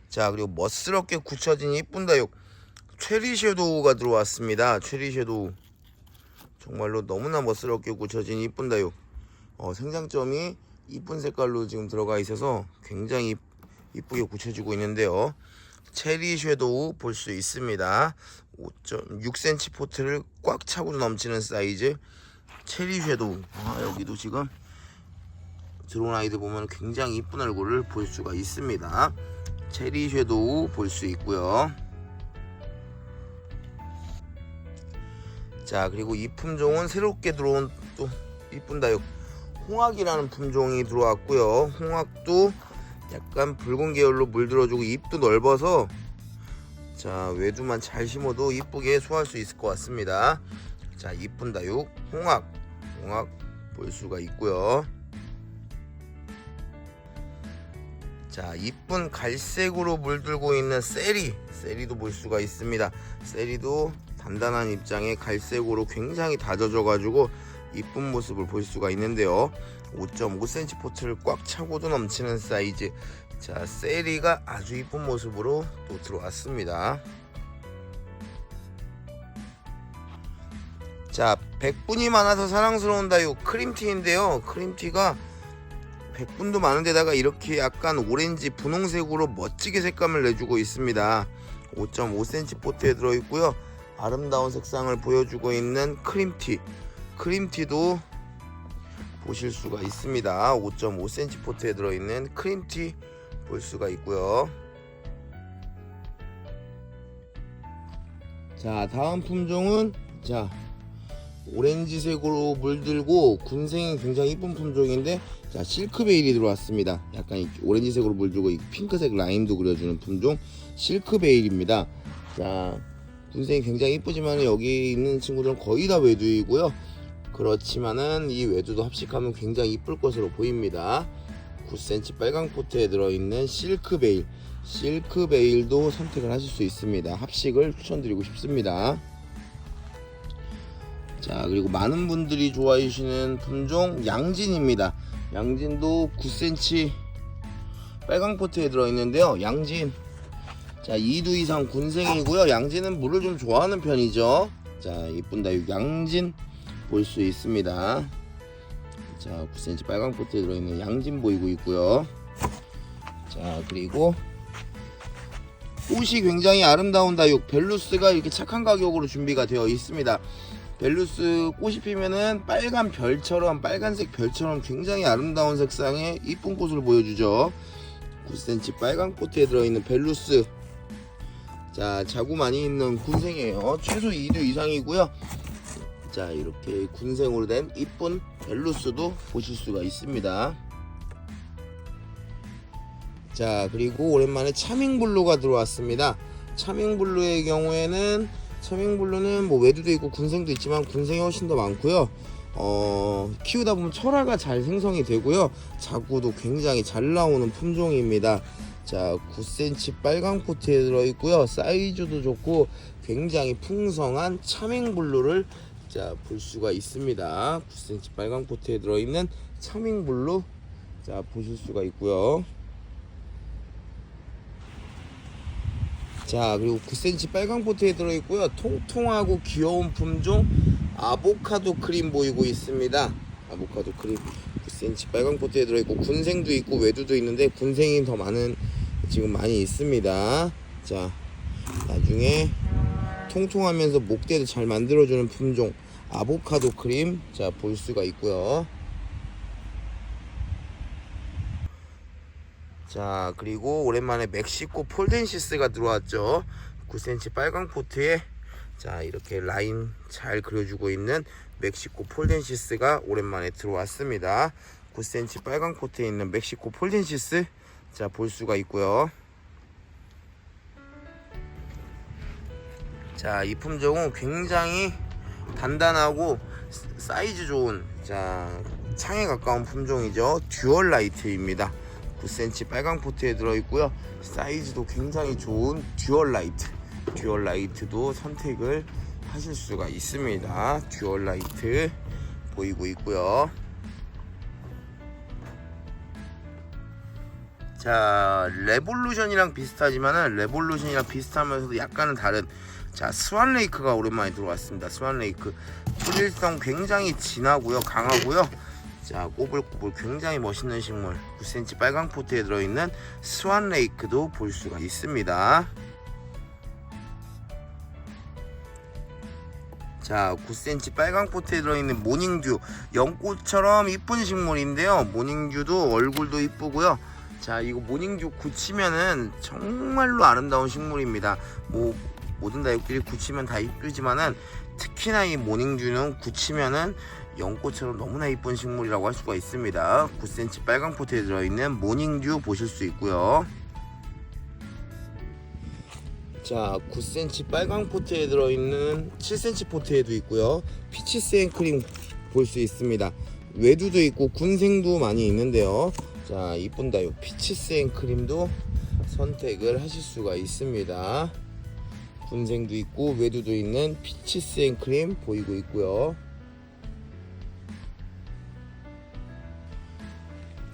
자, 그리고 멋스럽게 굳혀진 이쁜 다육 체리 섀도우가 들어왔습니다. 체리 섀도우 정말로 너무나 멋스럽게 굳혀진 이쁜 다육 생장점이 이쁜 색깔로 지금 들어가 있어서 굉장히 이쁘게 굳혀지고 있는데요. 체리 섀도우 볼 수 있습니다. 5.6cm 포트를 꽉 차고 넘치는 사이즈 체리 섀도우 여기도 지금 들어온 아이들 보면 굉장히 이쁜 얼굴을 볼 수가 있습니다. 체리 섀도우 볼 수 있고요. 자, 그리고 이 품종은 새롭게 들어온 또 이쁜 다육 홍학이라는 품종이 들어왔고요. 홍학도 약간 붉은 계열로 물들어주고 잎도 넓어서 자, 외두만 잘 심어도 이쁘게 소화할 수 있을 것 같습니다. 자, 이쁜 다육 홍학 볼 수가 있고요. 자, 이쁜 갈색으로 물들고 있는 세리도 볼 수가 있습니다. 세리도 단단한 입장에 갈색으로 굉장히 다져져 가지고 이쁜 모습을 볼 수가 있는데요. 5.5cm 포트를 꽉 차고도 넘치는 사이즈 자, 세리가 아주 이쁜 모습으로 또 들어왔습니다. 자, 백분이 많아서 사랑스러운 다육 크림티인데요. 크림티가 백분도 많은데다가 이렇게 약간 오렌지 분홍색으로 멋지게 색감을 내주고 있습니다. 5.5cm 포트에 들어있고요. 아름다운 색상을 보여주고 있는 크림티도 보실 수가 있습니다. 5.5cm 포트에 들어있는 크림티 볼 수가 있고요. 자, 다음 품종은 오렌지색으로 물들고 군생이 굉장히 이쁜 품종인데, 자, 실크베일이 들어왔습니다. 약간 오렌지색으로 물들고 핑크색 라인도 그려주는 품종 실크베일입니다. 자, 군생이 굉장히 이쁘지만 여기 있는 친구들은 거의 다 외두이고요. 그렇지만은 이 외두도 합식하면 굉장히 이쁠 것으로 보입니다. 9cm 빨강 포트에 들어있는 실크베일도 선택을 하실 수 있습니다. 합식을 추천드리고 싶습니다. 자, 그리고 많은 분들이 좋아해 주시는 품종 양진입니다. 양진도 9cm 빨강 포트에 들어있는데요. 양진, 자, 2두 이상 군생이고요. 양진은 물을 좀 좋아하는 편이죠. 자, 이쁜 다육 양진 볼 수 있습니다. 자, 9cm 빨강 포트에 들어있는 양진 보이고 있고요. 자, 그리고 꽃이 굉장히 아름다운 다육 벨루스가 이렇게 착한 가격으로 준비가 되어 있습니다. 벨루스 꽃이 피면은 빨간색 별처럼 굉장히 아름다운 색상의 이쁜 꽃을 보여주죠. 9cm 빨강 포트에 들어있는 벨루스, 자, 자구 많이 있는 군생이에요. 최소 2두 이상이고요. 자, 이렇게 군생으로 된 이쁜 벨루스도 보실 수가 있습니다. 자, 그리고 오랜만에 차밍블루가 들어왔습니다. 차밍블루의 경우에는 뭐 외두도 있고 군생도 있지만 군생이 훨씬 더 많고요. 키우다 보면 철화가 잘 생성이 되고요. 자구도 굉장히 잘 나오는 품종입니다. 자, 9cm 빨강 포트에 들어있고요. 사이즈도 좋고 굉장히 풍성한 차밍블루를 볼 수가 있습니다. 9cm 빨강 포트에 들어있는 차밍블루, 자, 보실 수가 있고요. 자, 그리고 9cm 빨강 포트에 들어있고요. 통통하고 귀여운 품종 아보카도 크림 보이고 있습니다. 아보카도 크림 9cm 빨강 포트에 들어있고 군생도 있고 외두도 있는데 군생이 더 지금 많이 있습니다. 자, 나중에 통통하면서 목대도 잘 만들어주는 품종 아보카도 크림, 자, 볼 수가 있고요. 자, 그리고 오랜만에 멕시코 폴덴시스가 들어왔죠. 9cm 빨강 포트에 자, 이렇게 라인 잘 그려주고 있는 멕시코 폴덴시스가 오랜만에 들어왔습니다. 9cm 빨강 포트에 있는 멕시코 폴덴시스, 자, 볼 수가 있고요. 자, 이 품종은 굉장히 단단하고 사이즈 좋은, 자, 창에 가까운 품종이죠. 듀얼 라이트입니다. 9cm 빨강 포트에 들어있고요. 사이즈도 굉장히 좋은 듀얼 라이트도 선택을 하실 수가 있습니다. 듀얼 라이트 보이고 있고요. 자, 레볼루션이랑 비슷하면서도 약간은 다른, 자, 스완레이크가 오랜만에 들어왔습니다. 스완레이크 풀일성 굉장히 진하고요, 강하고요. 자, 꼬불꼬불 굉장히 멋있는 식물 9cm 빨강 포트에 들어있는 스완레이크도 볼 수가 있습니다. 자, 9cm 빨강 포트에 들어있는 모닝듀, 연꽃처럼 이쁜 식물인데요. 모닝듀도 얼굴도 이쁘고요. 자, 이거 모닝듀 굳히면은 정말로 아름다운 식물입니다. 모든 다육들이 굳히면 다 이쁘지만은 특히나 이 모닝듀는 굳히면은 연꽃처럼 너무나 이쁜 식물이라고 할 수가 있습니다. 9cm 빨강 포트에 들어있는 모닝듀 보실 수 있고요. 자, 9cm 빨강 포트에 들어있는 7cm 포트에도 있고요. 피치스 앤크림 볼 수 있습니다. 외두도 있고 군생도 많이 있는데요. 자, 이쁜 다육 피치스 앤크림도 선택을 하실 수가 있습니다. 군생도 있고 외두도 있는 피치스 앤크림 보이고 있고요.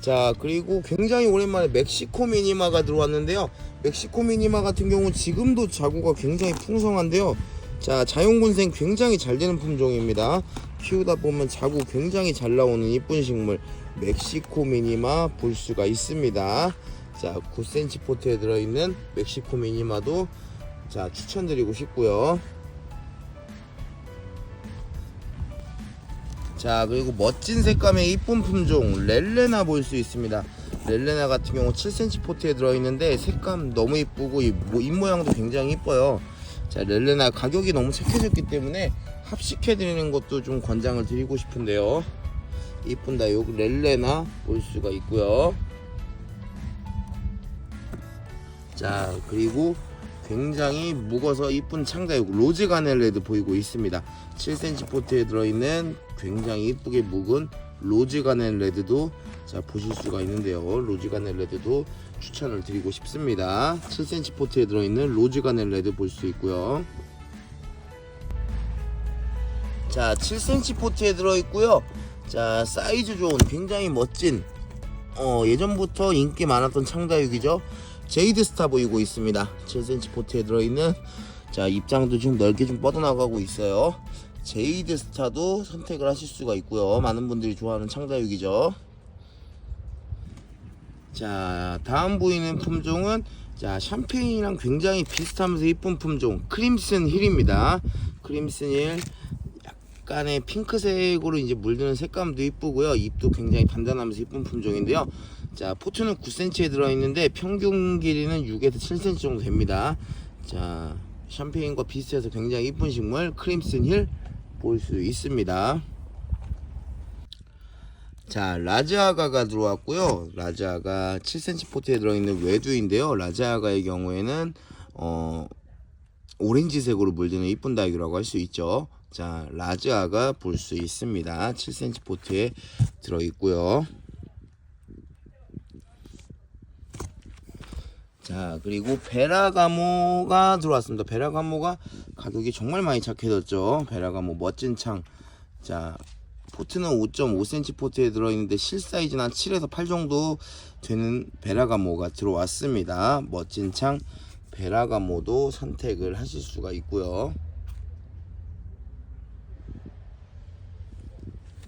자, 그리고 굉장히 오랜만에 멕시코 미니마가 들어왔는데요. 멕시코 미니마 같은 경우는 지금도 자구가 굉장히 풍성한데요. 자, 자연군생 굉장히 잘 되는 품종입니다. 키우다 보면 자구 굉장히 잘 나오는 이쁜 식물 멕시코 미니마 볼 수가 있습니다. 자, 9cm 포트에 들어있는 멕시코 미니마도 자 추천드리고 싶고요. 자, 그리고 멋진 색감의 이쁜 품종 렐레나 볼 수 있습니다. 렐레나 같은 경우 7cm 포트에 들어있는데 색감 너무 이쁘고 입모양도 굉장히 이뻐요. 자, 렐레나 가격이 너무 착해졌기 때문에 합식해드리는 것도 좀 권장을 드리고 싶은데요. 이쁜다. 여기 렐레나 볼 수가 있고요. 자, 그리고 굉장히 묵어서 이쁜 창자육 로즈 가넬레드 보이고 있습니다. 7cm 포트에 들어있는 굉장히 이쁘게 묵은 로즈 가넬레드도 자 보실 수가 있는데요. 로즈 가넬레드도 추천을 드리고 싶습니다. 7cm 포트에 들어있는 로즈 가넬레드 볼 수 있고요. 자, 7cm 포트에 들어있고요. 자, 사이즈 좋은 굉장히 멋진 예전부터 인기 많았던 창다육이죠. 제이드 스타 보이고 있습니다. 7cm 포트에 들어있는 자 입장도 좀 넓게 좀 뻗어나가고 있어요. 제이드 스타도 선택을 하실 수가 있고요. 많은 분들이 좋아하는 창다육이죠. 자, 다음 보이는 품종은 자 샴페인이랑 굉장히 비슷하면서 이쁜 품종 크림슨 힐입니다. 크림슨 힐 약간의 핑크색으로 이제 물드는 색감도 이쁘고요. 잎도 굉장히 단단하면서 이쁜 품종인데요. 자, 포트는 9cm에 들어있는데 평균 길이는 6에서 7cm 정도 됩니다. 자, 샴페인과 비슷해서 굉장히 이쁜 식물 크림슨 힐 볼 수 있습니다. 자, 라즈아가가 들어왔고요. 라즈아가 7cm 포트에 들어있는 외두인데요. 라즈아가의 경우에는 오렌지색으로 물드는 이쁜 다육이라고 할 수 있죠. 자, 라즈아가 볼 수 있습니다. 7cm 포트에 들어있고요. 자, 그리고 베라가모가 들어왔습니다. 베라가모가 가격이 정말 많이 착해졌죠. 베라가모 멋진 창. 자, 포트는 5.5cm 포트에 들어있는데 실 사이즈는 한 7에서 8 정도 되는 베라가모가 들어왔습니다. 멋진 창 베라가모도 선택을 하실 수가 있고요.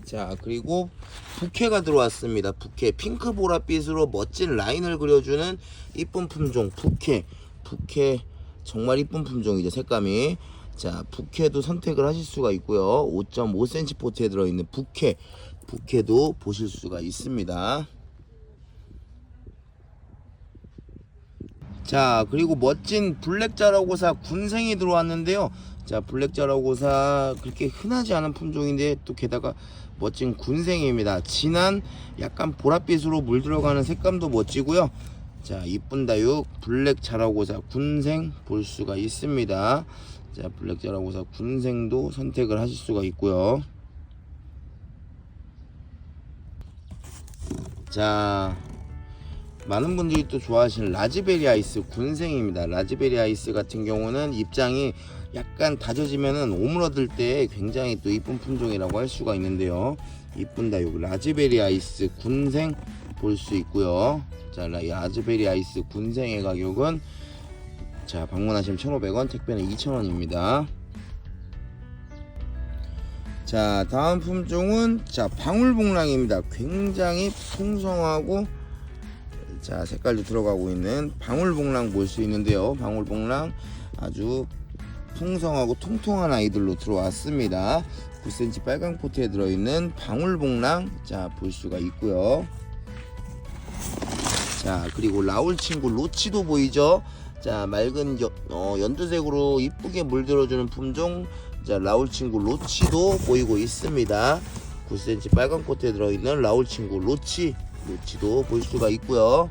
자, 그리고 부케가 들어왔습니다. 부케 핑크 보랏빛으로 멋진 라인을 그려주는 이쁜 품종 부케 정말 이쁜 품종이죠. 색감이. 자, 부케도 선택을 하실 수가 있고요. 5.5cm 포트에 들어있는 부케도 보실 수가 있습니다. 자, 그리고 멋진 블랙 자라고사 군생이 들어왔는데요. 자, 블랙 자라고사 그렇게 흔하지 않은 품종인데 또 게다가 멋진 군생입니다. 진한 약간 보랏빛으로 물들어가는 색감도 멋지고요. 자, 이쁜 다육 블랙 자라고사 군생 볼 수가 있습니다. 자, 블랙 자라고사 군생도 선택을 하실 수가 있고요. 자, 많은 분들이 또 좋아하시는 라즈베리 아이스 군생입니다. 라즈베리 아이스 같은 경우는 입장이 약간 다져지면은 오므러들 때 굉장히 또 이쁜 품종이라고 할 수가 있는데요. 이쁜 다육 라즈베리 아이스 군생 볼 수 있고요. 자, 라즈베리 아이스 군생의 가격은 자 방문하시면 1,500원, 택배는 2,000원입니다. 자, 다음 품종은 자 방울복랑입니다. 굉장히 풍성하고 자 색깔도 들어가고 있는 방울복랑 볼 수 있는데요. 방울복랑 아주 풍성하고 통통한 아이들로 들어왔습니다. 9cm 빨강 포트에 들어있는 방울복랑 자 볼 수가 있고요. 자, 그리고 라울 친구 로치도 보이죠. 자, 맑은 연두색으로 이쁘게 물들어주는 품종 자 라울 친구 로치도 보이고 있습니다. 9cm 빨강 포트에 들어있는 라울 친구 로치도 볼 수가 있고요.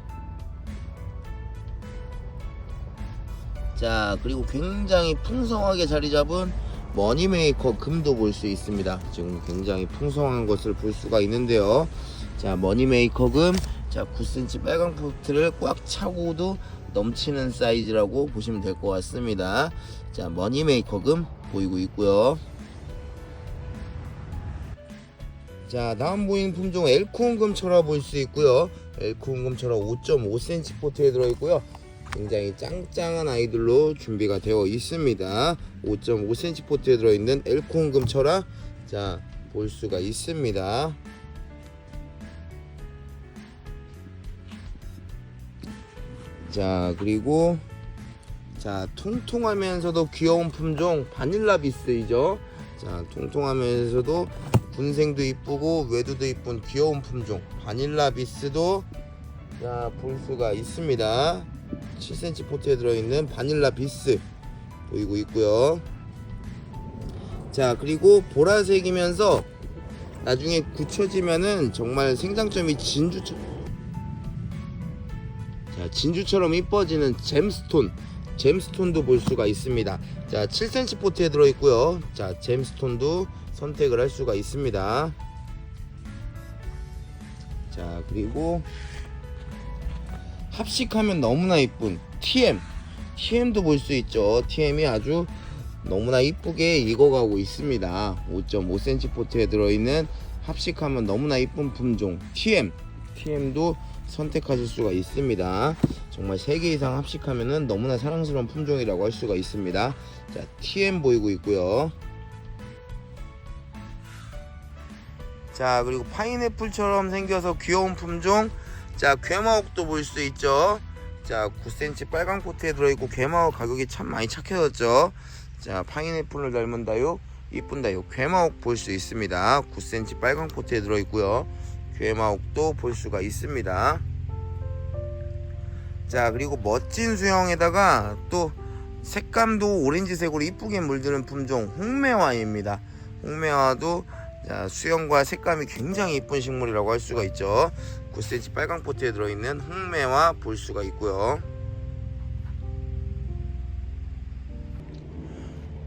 자, 그리고 굉장히 풍성하게 자리 잡은 머니메이커 금도 볼 수 있습니다. 지금 굉장히 풍성한 것을 볼 수가 있는데요. 자, 머니메이커 금 자 9cm 빨강 포트를 꽉 차고도 넘치는 사이즈라고 보시면 될 것 같습니다. 자, 머니메이커 금 보이고 있고요. 자, 다음 보이는 품종 엘코온금철화 볼 수 있고요. 엘코온금철화 5.5cm 포트에 들어있고요. 굉장히 짱짱한 아이들로 준비가 되어 있습니다. 5.5cm 포트에 들어있는 엘코온금철화, 자, 볼 수가 있습니다. 자, 그리고 자, 통통하면서도 귀여운 품종 바닐라비스이죠. 자, 통통하면서도 군생도 이쁘고 외두도 이쁜 귀여운 품종 바닐라비스도 자, 볼 수가 있습니다. 7cm 포트에 들어있는 바닐라비스 보이고 있고요. 자, 그리고 보라색이면서 나중에 굳혀지면은 정말 생장점이 진주처럼 이뻐지는 잼스톤도 볼 수가 있습니다. 자, 7cm 포트에 들어있고요. 자, 잼스톤도 선택을 할 수가 있습니다. 자, 그리고 합식하면 너무나 이쁜 TM도 볼 수 있죠. TM이 아주 너무나 이쁘게 익어가고 있습니다. 5.5cm 포트에 들어있는 합식하면 너무나 이쁜 품종 TM도 선택하실 수가 있습니다. 정말 3개 이상 합식하면은 너무나 사랑스러운 품종이라고 할 수가 있습니다. 자, TM 보이고 있고요. 자, 그리고 파인애플처럼 생겨서 귀여운 품종, 자, 괴마옥도 볼 수 있죠. 자, 9cm 빨강 포트에 들어있고 괴마옥 가격이 참 많이 착해졌죠. 자, 파인애플을 닮은 다육, 이쁜 다육 괴마옥 볼 수 있습니다. 9cm 빨강 포트에 들어있고요. 괴마옥도 볼 수가 있습니다. 자, 그리고 멋진 수영에다가 또 색감도 오렌지색으로 이쁘게 물드는 품종 홍매화입니다. 홍매화도 자, 수영과 색감이 굉장히 이쁜 식물이라고 할 수가 있죠. 9cm 빨강 포트에 들어있는 홍매화 볼 수가 있고요.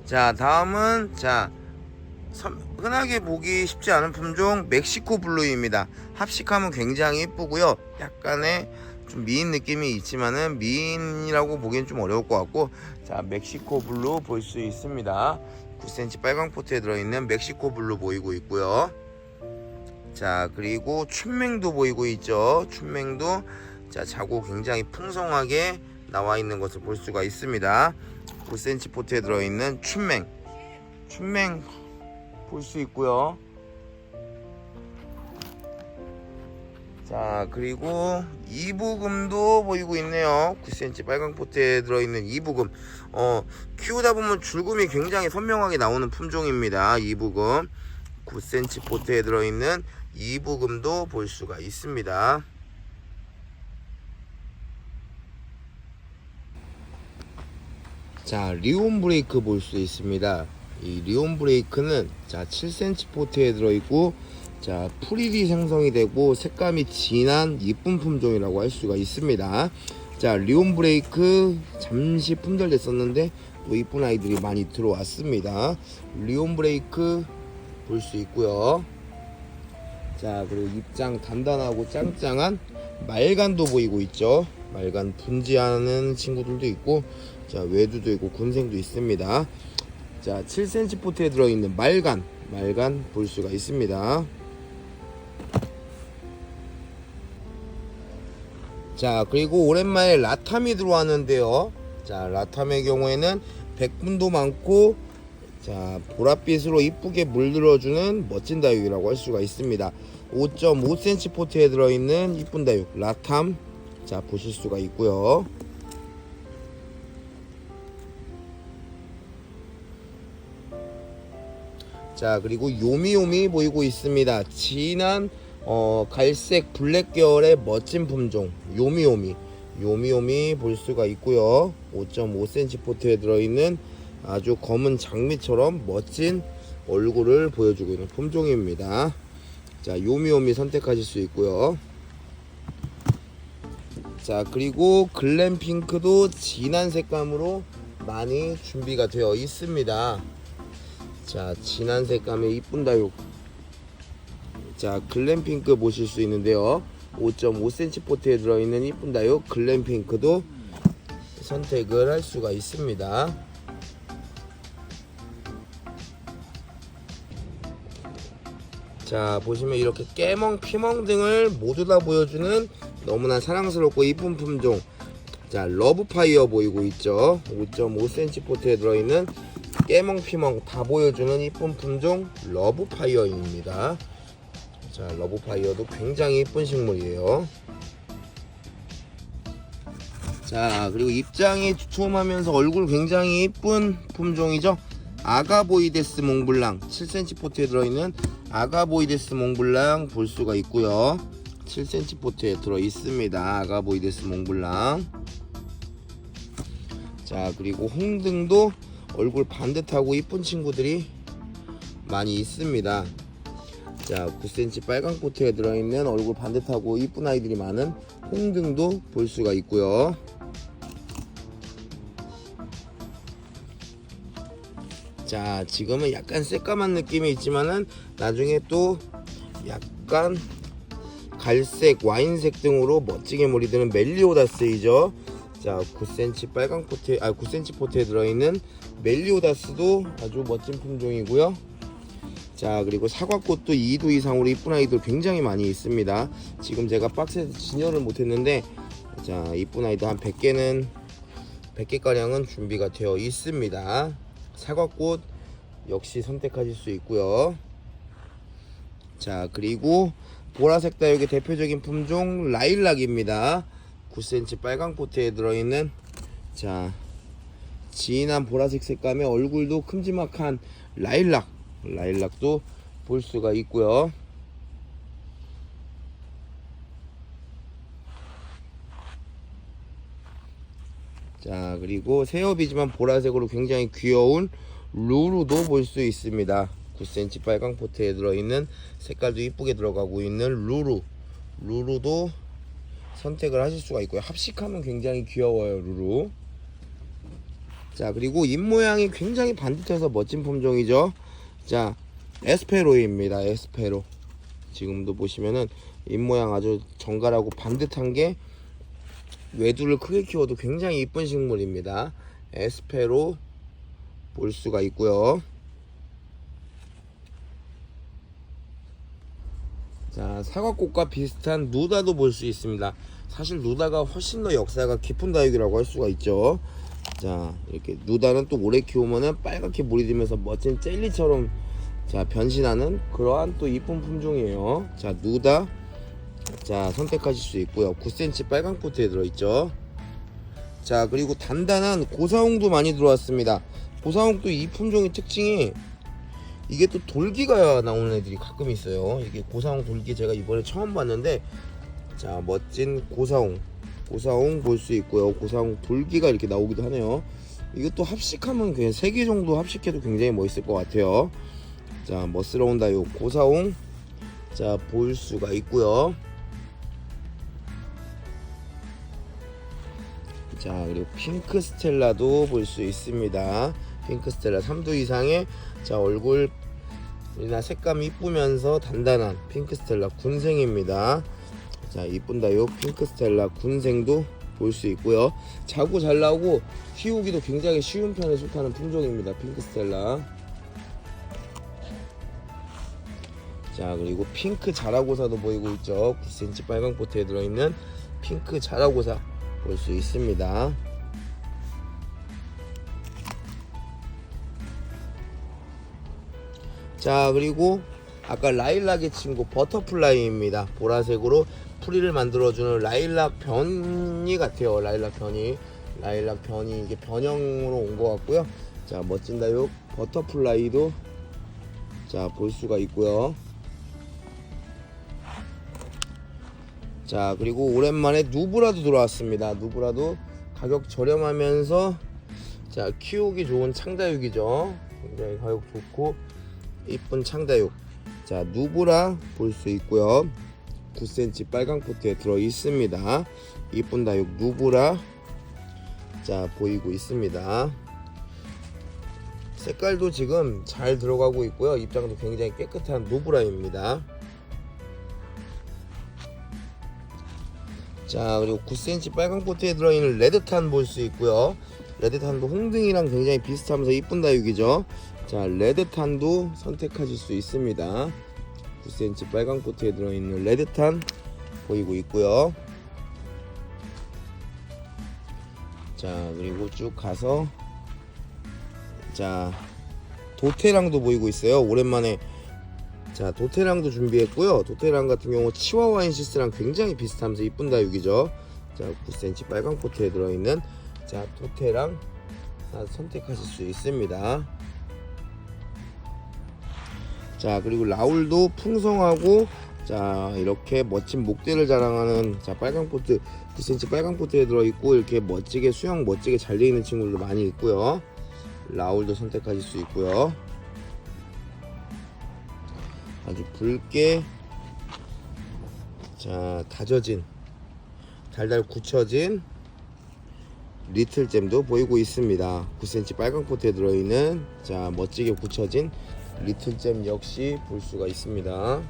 자, 다음은 자, 흔하게 보기 쉽지 않은 품종 멕시코 블루입니다. 합식하면 굉장히 이쁘고요. 약간의 좀 미인 느낌이 있지만은 미인이라고 보기엔 좀 어려울 것 같고, 자, 멕시코 블루 볼 수 있습니다. 9cm 빨강 포트에 들어있는 멕시코 블루 보이고 있고요. 자, 그리고 춘맹도 보이고 있죠. 춘맹도 자, 자고 굉장히 풍성하게 나와 있는 것을 볼 수가 있습니다. 9cm 포트에 들어있는 춘맹 볼 수 있고요. 자, 그리고 이부금도 보이고 있네요. 9cm 빨강 포트에 들어있는 이부금, 키우다 보면 줄금이 굉장히 선명하게 나오는 품종입니다. 이부금 9cm 포트에 들어있는 이부금도 볼 수가 있습니다. 자, 리온 브레이크 볼 수 있습니다. 이 리온 브레이크는 자, 7cm 포트에 들어있고, 자, 풀잎이 생성이 되고 색감이 진한 이쁜 품종이라고 할 수가 있습니다. 자, 리온 브레이크 잠시 품절됐었는데 또 이쁜 아이들이 많이 들어왔습니다. 리온 브레이크 볼 수 있고요. 자, 그리고 입장 단단하고 짱짱한 말간도 보이고 있죠. 말간 분지하는 친구들도 있고, 자, 외두도 있고 군생도 있습니다. 자, 7cm 포트에 들어있는 말간 볼 수가 있습니다. 자, 그리고 오랜만에 라탐이 들어왔는데요. 자, 라탐의 경우에는 백분도 많고, 자, 보랏빛으로 이쁘게 물들어주는 멋진 다육이라고 할 수가 있습니다. 5.5cm 포트에 들어있는 이쁜 다육 라탐, 자, 보실 수가 있고요. 자, 그리고 요미요미 보이고 있습니다. 진한 갈색 블랙 계열의 멋진 품종 요미요미 볼 수가 있고요. 5.5cm 포트에 들어있는 아주 검은 장미처럼 멋진 얼굴을 보여주고 있는 품종입니다. 자, 요미요미 선택하실 수 있고요. 자, 그리고 글램핑크도 진한 색감으로 많이 준비가 되어 있습니다. 자, 진한 색감의 이쁜 다육, 자, 글램핑크 보실 수 있는데요. 5.5cm 포트에 들어있는 이쁜 다육 글램핑크도 선택을 할 수가 있습니다. 자, 보시면 이렇게 깨멍, 피멍 등을 모두 다 보여주는 너무나 사랑스럽고 이쁜 품종. 자, 러브파이어 보이고 있죠. 5.5cm 포트에 들어있는 깨멍, 피멍 다 보여주는 이쁜 품종 러브파이어입니다. 자, 러브파이어도 굉장히 이쁜 식물이에요. 자, 그리고 입장이 두툼하면서 얼굴 굉장히 이쁜 품종이죠. 아가보이데스 몽블랑 7cm 포트에 들어있는 아가보이데스 몽블랑 볼 수가 있고요. 7cm 포트에 들어 있습니다. 아가보이데스 몽블랑. 자, 그리고 홍등도 얼굴 반듯하고 이쁜 친구들이 많이 있습니다. 자, 9cm 빨강 포트에 들어있는 얼굴 반듯하고 이쁜 아이들이 많은 홍등도 볼 수가 있고요. 자, 지금은 약간 새까만 느낌이 있지만은 나중에 또 약간 갈색, 와인색 등으로 멋지게 몰이드는 멜리오다스이죠. 자, 9cm 빨강 포트에 9cm 포트에 들어있는 멜리오다스도 아주 멋진 품종이고요. 자, 그리고 사과꽃도 2두 이상으로 이쁜 아이들 굉장히 많이 있습니다. 지금 제가 박스에서 진열을 못했는데, 자, 이쁜 아이들 한 100개 가량은 준비가 되어 있습니다. 사과꽃 역시 선택하실 수 있고요. 자, 그리고 보라색 다육의 대표적인 품종 라일락입니다. 9cm 빨강 포트에 들어있는, 자, 진한 보라색 색감의 얼굴도 큼지막한 라일락도 볼 수가 있고요. 자, 그리고 새엽이지만 보라색으로 굉장히 귀여운 루루도 볼 수 있습니다. 9cm 빨강 포트에 들어있는 색깔도 이쁘게 들어가고 있는 루루도 선택을 하실 수가 있고요. 합식하면 굉장히 귀여워요, 루루. 자, 그리고 잎 모양이 굉장히 반듯해서 멋진 품종이죠. 자, 에스페로입니다. 에스페로. 지금도 보시면은 잎 모양 아주 정갈하고 반듯한 게 외두를 크게 키워도 굉장히 이쁜 식물입니다. 에스페로 볼 수가 있고요. 자, 사과꽃과 비슷한 누다도 볼 수 있습니다. 사실 누다가 훨씬 더 역사가 깊은 다육이라고 할 수가 있죠. 자, 이렇게 누다는 또 오래 키우면은 빨갛게 물이 들면서 멋진 젤리처럼, 자, 변신하는 그러한 또 이쁜 품종이에요. 자, 누다, 자, 선택하실 수 있고요. 9cm 빨강 포트에 들어있죠. 자, 그리고 단단한 고사홍도 많이 들어왔습니다. 고사홍도 이 품종의 특징이 이게 또 돌기가 나오는 애들이 가끔 있어요. 이게 고사홍 돌기 제가 이번에 처음 봤는데, 자, 멋진 고사홍 볼 수 있고요. 고사홍 돌기가 이렇게 나오기도 하네요. 이것도 합식하면 그냥 3개 정도 합식해도 굉장히 멋있을 것 같아요. 자, 멋스러운 다육 고사홍, 자, 볼 수가 있고요. 자, 그리고 핑크 스텔라도 볼 수 있습니다. 핑크 스텔라 3두 이상의, 자, 얼굴이나 색감이 이쁘면서 단단한 핑크 스텔라 군생입니다. 자, 이쁜 다육 핑크 스텔라 군생도 볼 수 있고요. 자고 잘 나오고 키우기도 굉장히 쉬운 편에 속하는 품종입니다. 핑크 스텔라. 자, 그리고 핑크 자라고사도 보이고 있죠. 9cm 빨강 포트에 들어있는 핑크 자라고사 볼 수 있습니다. 자, 그리고 아까 라일락의 친구 버터플라이입니다. 보라색으로 풀이를 만들어주는 라일락 변이 같아요. 라일락 변이 이게 변형으로 온 것 같고요. 자, 멋진 다육 버터플라이도, 자, 볼 수가 있고요. 자, 그리고 오랜만에 누브라도 들어왔습니다. 누브라도 가격 저렴하면서, 자, 키우기 좋은 창다육이죠. 굉장히 가격 좋고 이쁜 창다육. 자, 누브라 볼 수 있고요. 9cm 빨강 포트에 들어 있습니다. 이쁜 다육 누브라, 자, 보이고 있습니다. 색깔도 지금 잘 들어가고 있고요. 입장도 굉장히 깨끗한 누브라입니다. 자, 그리고 9cm 빨강 포트에 들어있는 레드탄 볼 수 있고요. 레드탄도 홍등이랑 굉장히 비슷하면서 이쁜 다육이죠. 자, 레드탄도 선택하실 수 있습니다. 9cm 빨강 포트에 들어있는 레드탄 보이고 있고요. 자, 그리고 쭉 가서 자, 도테랑도 보이고 있어요. 오랜만에 자, 도테랑도 준비했고요. 도테랑 같은 경우 치와와 인시스랑 굉장히 비슷하면서 이쁜 다육이죠. 자, 9cm 빨강 포트에 들어있는 자, 도테랑 선택하실 수 있습니다. 자, 그리고 라울도 풍성하고 자, 이렇게 멋진 목대를 자랑하는 자, 빨강 포트 9cm 빨강 포트에 들어있고 이렇게 멋지게 수영 멋지게 잘 되어 있는 친구들도 많이 있고요. 라울도 선택하실 수 있고요. 아주 붉게 자, 다져진 달달 굳혀진 리틀잼도 보이고 있습니다. 9cm 빨강 포트에 들어있는 자, 멋지게 굳혀진 리틀잼 역시 볼 수가 있습니다.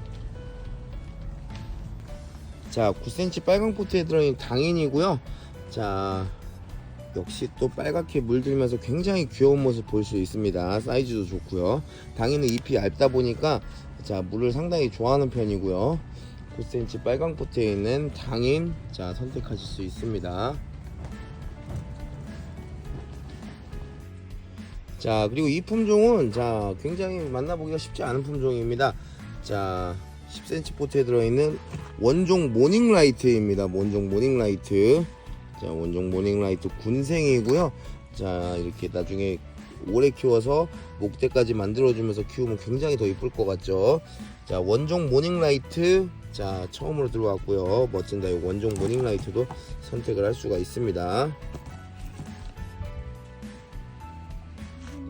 자, 9cm 빨강 포트에 들어있는 당인이고요. 자, 역시 또 빨갛게 물들면서 굉장히 귀여운 모습 볼 수 있습니다. 사이즈도 좋고요. 당인은 잎이 얇다 보니까 자, 물을 상당히 좋아하는 편이고요. 9cm 빨강 포트에 있는 당인 자, 선택하실 수 있습니다. 자, 그리고 이 품종은 자, 굉장히 만나보기가 쉽지 않은 품종입니다. 자, 10cm 포트에 들어있는 원종 모닝라이트입니다. 원종 모닝라이트. 자, 원종 모닝라이트 군생이고요. 자, 이렇게 나중에 오래 키워서 목대까지 만들어주면서 키우면 굉장히 더 이쁠 것 같죠. 자, 원종 모닝라이트 자, 처음으로 들어왔고요. 멋진 다육 원종 모닝라이트도 선택을 할 수가 있습니다.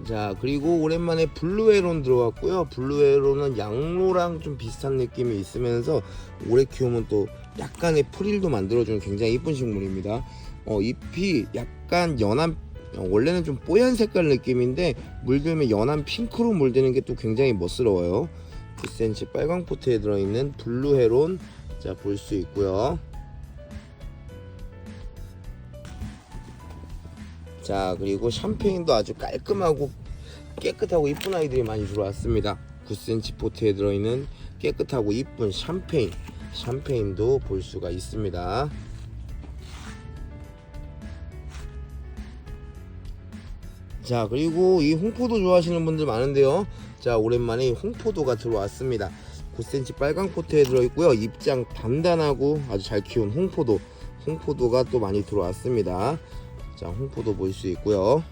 자, 그리고 오랜만에 블루헤론 들어왔고요. 블루헤론은 양로랑 좀 비슷한 느낌이 있으면서 오래 키우면 또 약간의 프릴도 만들어주는 굉장히 이쁜 식물입니다. 잎이 약간 연한 원래는 좀 뽀얀 색깔 느낌인데 물들면 연한 핑크로 물드는 게 또 굉장히 멋스러워요. 9cm 빨강 포트에 들어있는 블루헤론 자, 볼 수 있고요. 자, 그리고 샴페인도 아주 깔끔하고 깨끗하고 이쁜 아이들이 많이 들어왔습니다. 9cm 포트에 들어있는 깨끗하고 이쁜 샴페인도 볼 수가 있습니다. 자, 그리고 이 홍포도 좋아하시는 분들 많은데요. 자, 오랜만에 홍포도가 들어왔습니다. 9cm 빨강 포트에 들어있고요. 입장 단단하고 아주 잘 키운 홍포도가 또 많이 들어왔습니다. 자, 홍포도 볼 수 있고요.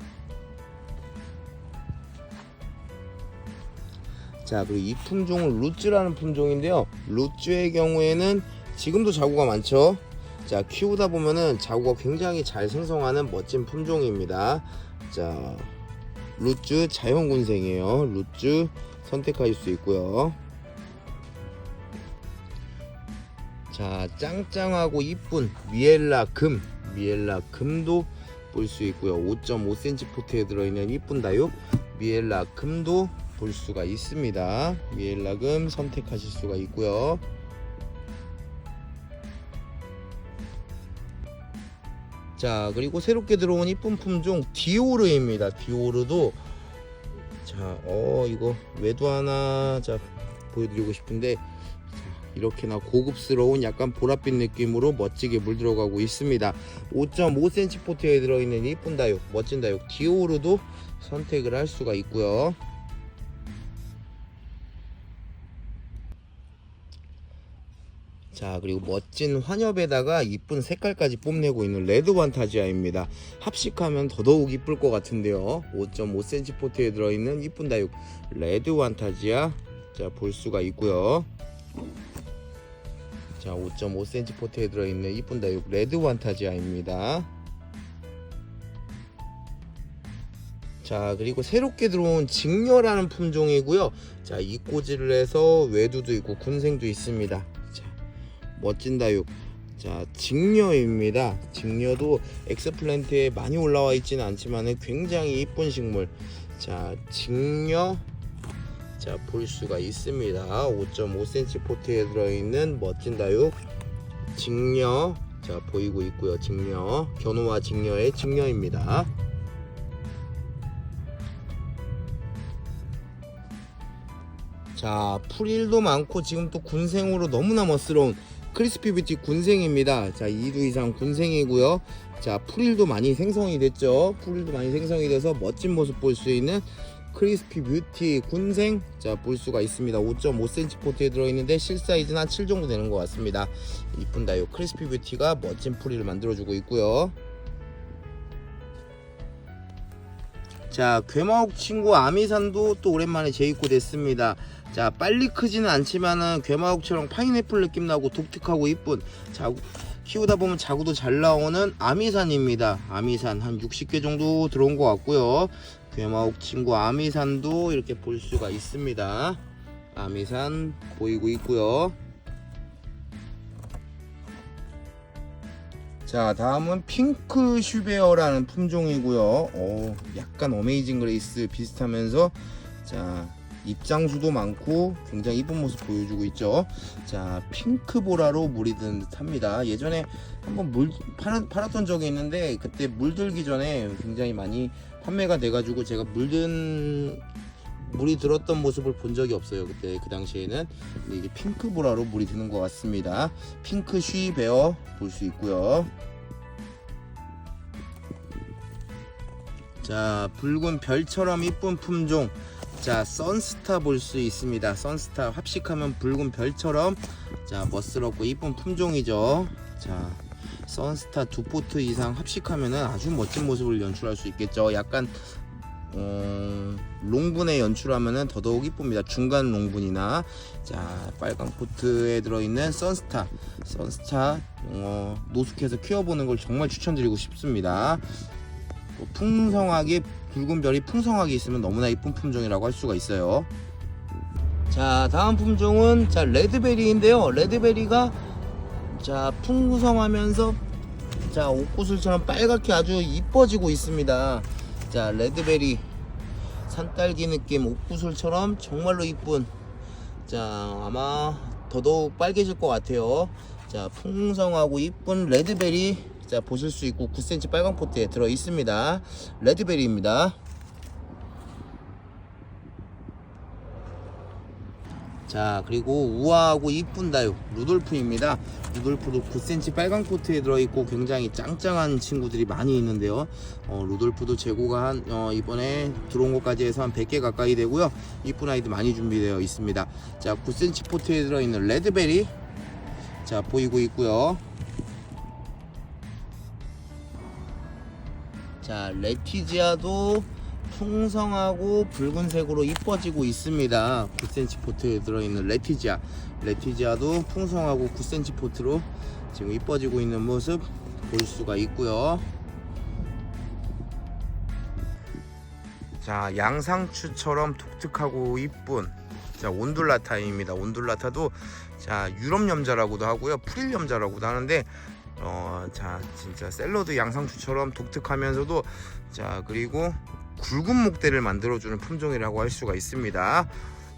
자, 그리고 이 품종은 루츠라는 품종인데요. 루츠의 경우에는 지금도 자구가 많죠. 자, 키우다 보면은 자구가 굉장히 잘 생성하는 멋진 품종입니다. 자, 루츠 자연군생이에요. 루츠 선택하실 수 있고요. 자, 짱짱하고 이쁜 미엘라 금도 볼 수 있고요. 5.5cm 포트에 들어있는 이쁜 다육 미엘라 금도 볼 수가 있습니다. 미엘라 금 선택하실 수가 있고요. 자, 그리고 새롭게 들어온 이쁜 품종 디오르입니다. 디오르도 자, 이거 외도 하나 자, 보여드리고 싶은데 이렇게나 고급스러운 약간 보랏빛 느낌으로 멋지게 물들어가고 있습니다. 5.5cm 포트에 들어있는 이쁜 다육 멋진 다육 디오르도 선택을 할 수가 있고요. 자, 그리고 멋진 환엽에다가 이쁜 색깔까지 뽐내고 있는 레드 판타지아입니다. 합식하면 더더욱 이쁠 것 같은데요. 5.5cm 포트에 들어있는 이쁜 다육 레드 판타지아 자, 볼 수가 있고요. 자, 5.5cm 포트에 들어있는 이쁜 다육 레드 판타지아입니다. 자, 그리고 새롭게 들어온 직녀라는 품종이고요. 자, 이꼬지를 해서 외두도 있고 군생도 있습니다. 자, 멋진 다육 자, 직녀입니다. 직녀도 엑스플랜트에 많이 올라와 있지는 않지만 굉장히 이쁜 식물. 자, 직녀 자, 볼 수가 있습니다. 5.5cm 포트에 들어있는 멋진 다육 직녀 자, 보이고 있고요. 직녀 견우와 직녀의 직녀입니다. 자, 풀일도 많고 지금 또 군생으로 너무나 멋스러운 크리스피 뷰티 군생입니다. 자, 2두 이상 군생이고요. 자, 풀일도 많이 생성이 됐죠. 풀일도 많이 생성이 돼서 멋진 모습 볼 수 있는 크리스피 뷰티 군생, 자, 볼 수가 있습니다. 5.5cm 포트에 들어있는데 실사이즈는 한 7 정도 되는 것 같습니다. 이쁜다. 요 크리스피 뷰티가 멋진 풀이를 만들어주고 있고요. 자, 괴마옥 친구 아미산도 또 오랜만에 재입고 됐습니다. 자, 빨리 크지는 않지만은 괴마옥처럼 파인애플 느낌 나고 독특하고 이쁜, 자, 키우다 보면 자구도 잘 나오는 아미산입니다. 아미산 한 60개 정도 들어온 것 같고요. 괴마옥 친구 아미산도 이렇게 볼 수가 있습니다. 아미산 보이고 있고요. 자, 다음은 핑크 슈베어라는 품종이고요. 약간 어메이징 그레이스 비슷하면서, 자, 입장수도 많고 굉장히 이쁜 모습 보여주고 있죠. 자, 핑크 보라로 물이 든 듯합니다. 예전에 한번 팔았던 적이 있는데 그때 물들기 전에 굉장히 많이 판매가 돼가지고 제가 물이 들었던 모습을 본 적이 없어요. 그때 그 당시에는. 근데 이게 핑크 보라로 물이 드는 것 같습니다. 핑크 쉬베어 볼 수 있고요. 자, 붉은 별처럼 이쁜 품종, 자, 선스타 볼 수 있습니다. 선스타 합식하면 붉은 별처럼, 자, 멋스럽고 이쁜 품종이죠. 자, 선스타 2포트 이상 합식하면은 아주 멋진 모습을 연출할 수 있겠죠. 약간 롱분에 연출하면은 더더욱 이쁩니다. 중간 롱분이나, 자, 빨간 포트에 들어있는 선스타 노숙해서 키워보는 걸 정말 추천드리고 싶습니다. 풍성하게, 붉은 별이 풍성하게 있으면 너무나 이쁜 품종이라고 할 수가 있어요. 자, 다음 품종은, 자, 레드베리인데요. 레드베리가, 자, 풍성하면서, 자, 옥구슬처럼 빨갛게 아주 이뻐지고 있습니다. 자, 레드베리 산딸기 느낌 옥구슬처럼 정말로 이쁜, 자, 아마 더더욱 빨개질 것 같아요. 자, 풍성하고 이쁜 레드베리, 자, 보실 수 있고 9cm 빨간 포트에 들어 있습니다. 레드베리입니다. 자, 그리고 우아하고 이쁜다요 루돌프입니다. 루돌프도 9cm 빨간 포트에 들어있고 굉장히 짱짱한 친구들이 많이 있는데요. 루돌프도 재고가 한 이번에 들어온 것까지 해서 한 100개 가까이 되고요. 이쁜 아이들 많이 준비되어 있습니다. 자, 9cm 포트에 들어있는 레드베리, 자, 보이고 있고요. 자, 레티지아도 풍성하고 붉은색으로 이뻐지고 있습니다. 9cm 포트에 들어있는 레티지아도 풍성하고 9cm 포트로 지금 이뻐지고 있는 모습 볼 수가 있고요. 자, 양상추처럼 독특하고 이쁜, 자, 온둘라타입니다. 온둘라타도, 자, 유럽 염자라고도 하고요, 프릴 염자라고도 하는데, 자, 진짜 샐러드 양상추처럼 독특하면서도, 자, 그리고 굵은 목대를 만들어주는 품종이라고 할 수가 있습니다.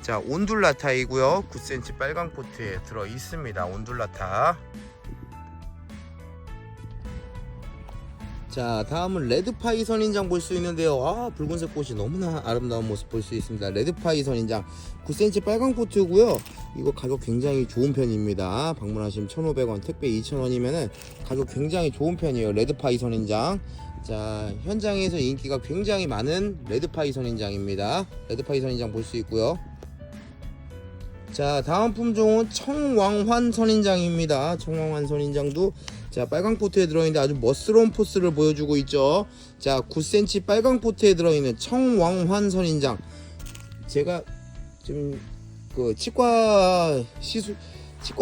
자, 온둘라타이고요. 9cm 빨강 포트에 들어 있습니다. 온둘라타. 자, 다음은 레드파이 선인장 볼 수 있는데요. 아, 붉은색 꽃이 너무나 아름다운 모습 볼 수 있습니다. 레드파이 선인장 9cm 빨강 포트고요. 이거 가격 굉장히 좋은 편입니다. 방문하시면 1,500원, 택배 2,000원이면은 가격 굉장히 좋은 편이에요. 레드파이 선인장. 자, 현장에서 인기가 굉장히 많은 레드파이 선인장입니다. 레드파이 선인장 볼 수 있고요. 자, 다음 품종은 청왕환 선인장입니다. 청왕환 선인장도, 자, 빨강 포트에 들어있는데 아주 멋스러운 포스를 보여주고 있죠. 자, 9cm 빨강 포트에 들어있는 청왕환 선인장. 제가 지금 그 치과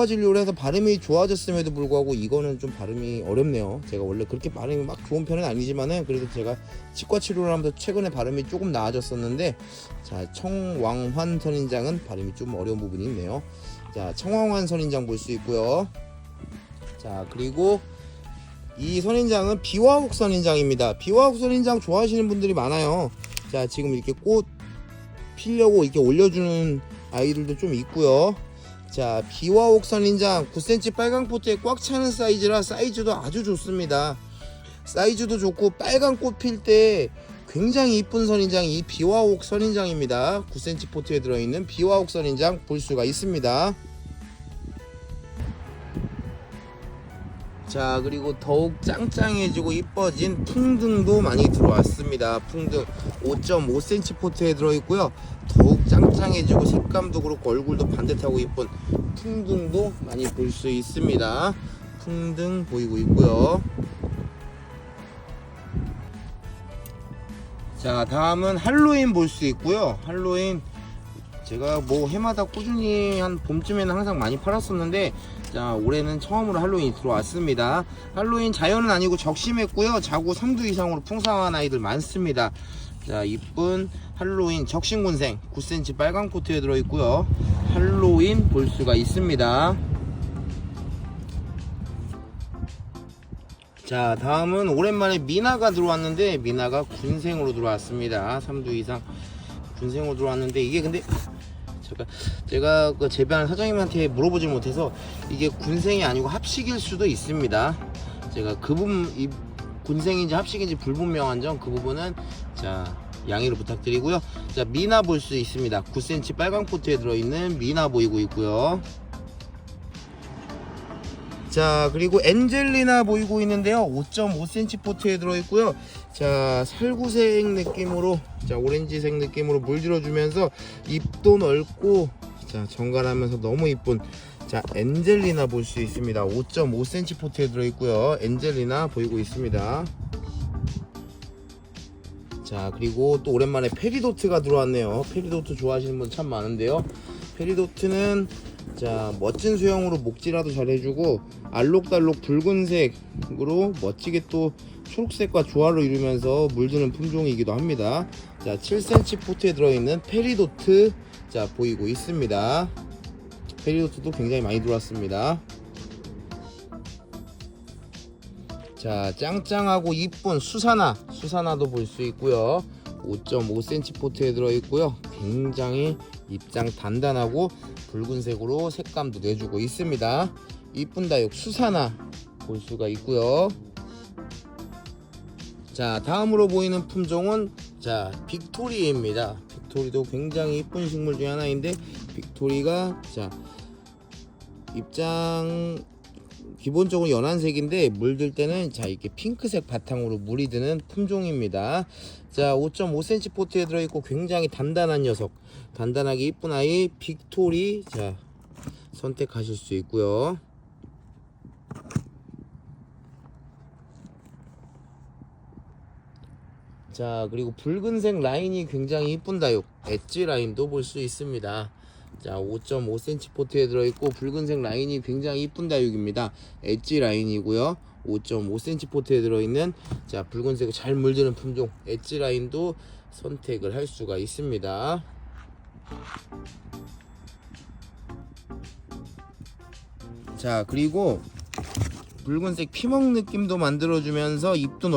진료를 해서 발음이 좋아졌음에도 불구하고 이거는 좀 발음이 어렵네요. 제가 원래 그렇게 발음이 막 좋은 편은 아니지만은 그래도 제가 치과 치료를 하면서 최근에 발음이 조금 나아졌었는데, 자, 청왕환 선인장은 발음이 좀 어려운 부분이 있네요. 자, 청왕환 선인장 볼 수 있고요. 자, 그리고 이 선인장은 비와옥 선인장입니다. 비와옥 선인장 좋아하시는 분들이 많아요. 자, 지금 이렇게 꽃 피려고 이렇게 올려주는 아이들도 좀 있고요. 자, 비와옥 선인장 9cm 빨강 포트에 꽉 차는 사이즈라 사이즈도 아주 좋습니다. 사이즈도 좋고 빨간 꽃 필 때 굉장히 이쁜 선인장이 비와옥 선인장입니다. 9cm 포트에 들어있는 비와옥 선인장 볼 수가 있습니다. 자, 그리고 더욱 짱짱해지고 이뻐진 풍등도 많이 들어왔습니다. 풍등 5.5cm 포트에 들어있고요. 더욱 짱짱해지고 색감도 그렇고 얼굴도 반듯하고 이쁜 풍등도 많이 볼 수 있습니다. 풍등 보이고 있고요. 자, 다음은 할로윈 볼 수 있고요. 할로윈 제가 뭐 해마다 꾸준히 한 봄쯤에는 항상 많이 팔았었는데, 자, 올해는 처음으로 할로윈이 들어왔습니다. 할로윈 자연은 아니고 적심했고요. 자구 3두 이상으로 풍성한 아이들 많습니다. 자, 이쁜 할로윈 적심군생 9cm 빨강 포트에 들어있고요. 할로윈 볼 수가 있습니다. 자, 다음은 오랜만에 미나가 들어왔는데, 미나가 군생으로 들어왔습니다. 3두 이상 군생으로 들어왔는데, 이게 근데 제가 그 재배하는 사장님한테 물어보지 못해서 이게 군생이 아니고 합식일 수도 있습니다. 제가 그 부분, 이 군생인지 합식인지 불분명한 점, 그 부분은 자 양해를 부탁드리고요. 자, 미나 볼 수 있습니다. 9cm 빨강 포트에 들어있는 미나 보이고 있고요. 자, 그리고 엔젤리나 보이고 있는데요. 5.5cm 포트에 들어있고요. 자, 살구색 느낌으로, 자, 오렌지색 느낌으로 물들어주면서 잎도 넓고, 자, 정갈하면서 너무 이쁜, 자, 엔젤리나 볼 수 있습니다. 5.5cm 포트에 들어있고요. 엔젤리나 보이고 있습니다. 자, 그리고 또 오랜만에 페리도트가 들어왔네요. 페리도트 좋아하시는 분 참 많은데요. 페리도트는 자, 멋진 수영으로 목질화도 잘 해주고, 알록달록 붉은색으로 멋지게 또 초록색과 조화를 이루면서 물드는 품종이기도 합니다. 자, 7cm 포트에 들어있는 페리도트, 자, 보이고 있습니다. 페리도트도 굉장히 많이 들어왔습니다. 자, 짱짱하고 이쁜 수사나도 볼 수 있고요. 5.5cm 포트에 들어있고요. 굉장히 입장 단단하고 붉은색으로 색감도 내주고 있습니다. 이쁜 다육 수사나 볼 수가 있고요. 자, 다음으로 보이는 품종은 자, 빅토리입니다. 빅토리도 굉장히 이쁜 식물 중에 하나인데, 빅토리가 자, 입장 기본적으로 연한색인데 물들 때는 자, 이렇게 핑크색 바탕으로 물이 드는 품종입니다. 자, 5.5cm 포트에 들어있고 굉장히 단단한 녀석, 단단하게 이쁜 아이 빅토리, 자, 선택하실 수 있고요. 자, 그리고 붉은색 라인이 굉장히 이쁜 다육 엣지 라인도 볼 수 있습니다. 자, 5.5cm 포트에 들어있고 붉은색 라인이 굉장히 이쁜 다육입니다. 엣지 라인이고요. 5.5cm 포트에 들어있는 자, 붉은색 잘 물드는 품종 엣지 라인도 선택을 할 수가 있습니다. 자, 그리고 붉은색 피먹 느낌도 만들어주면서 잎도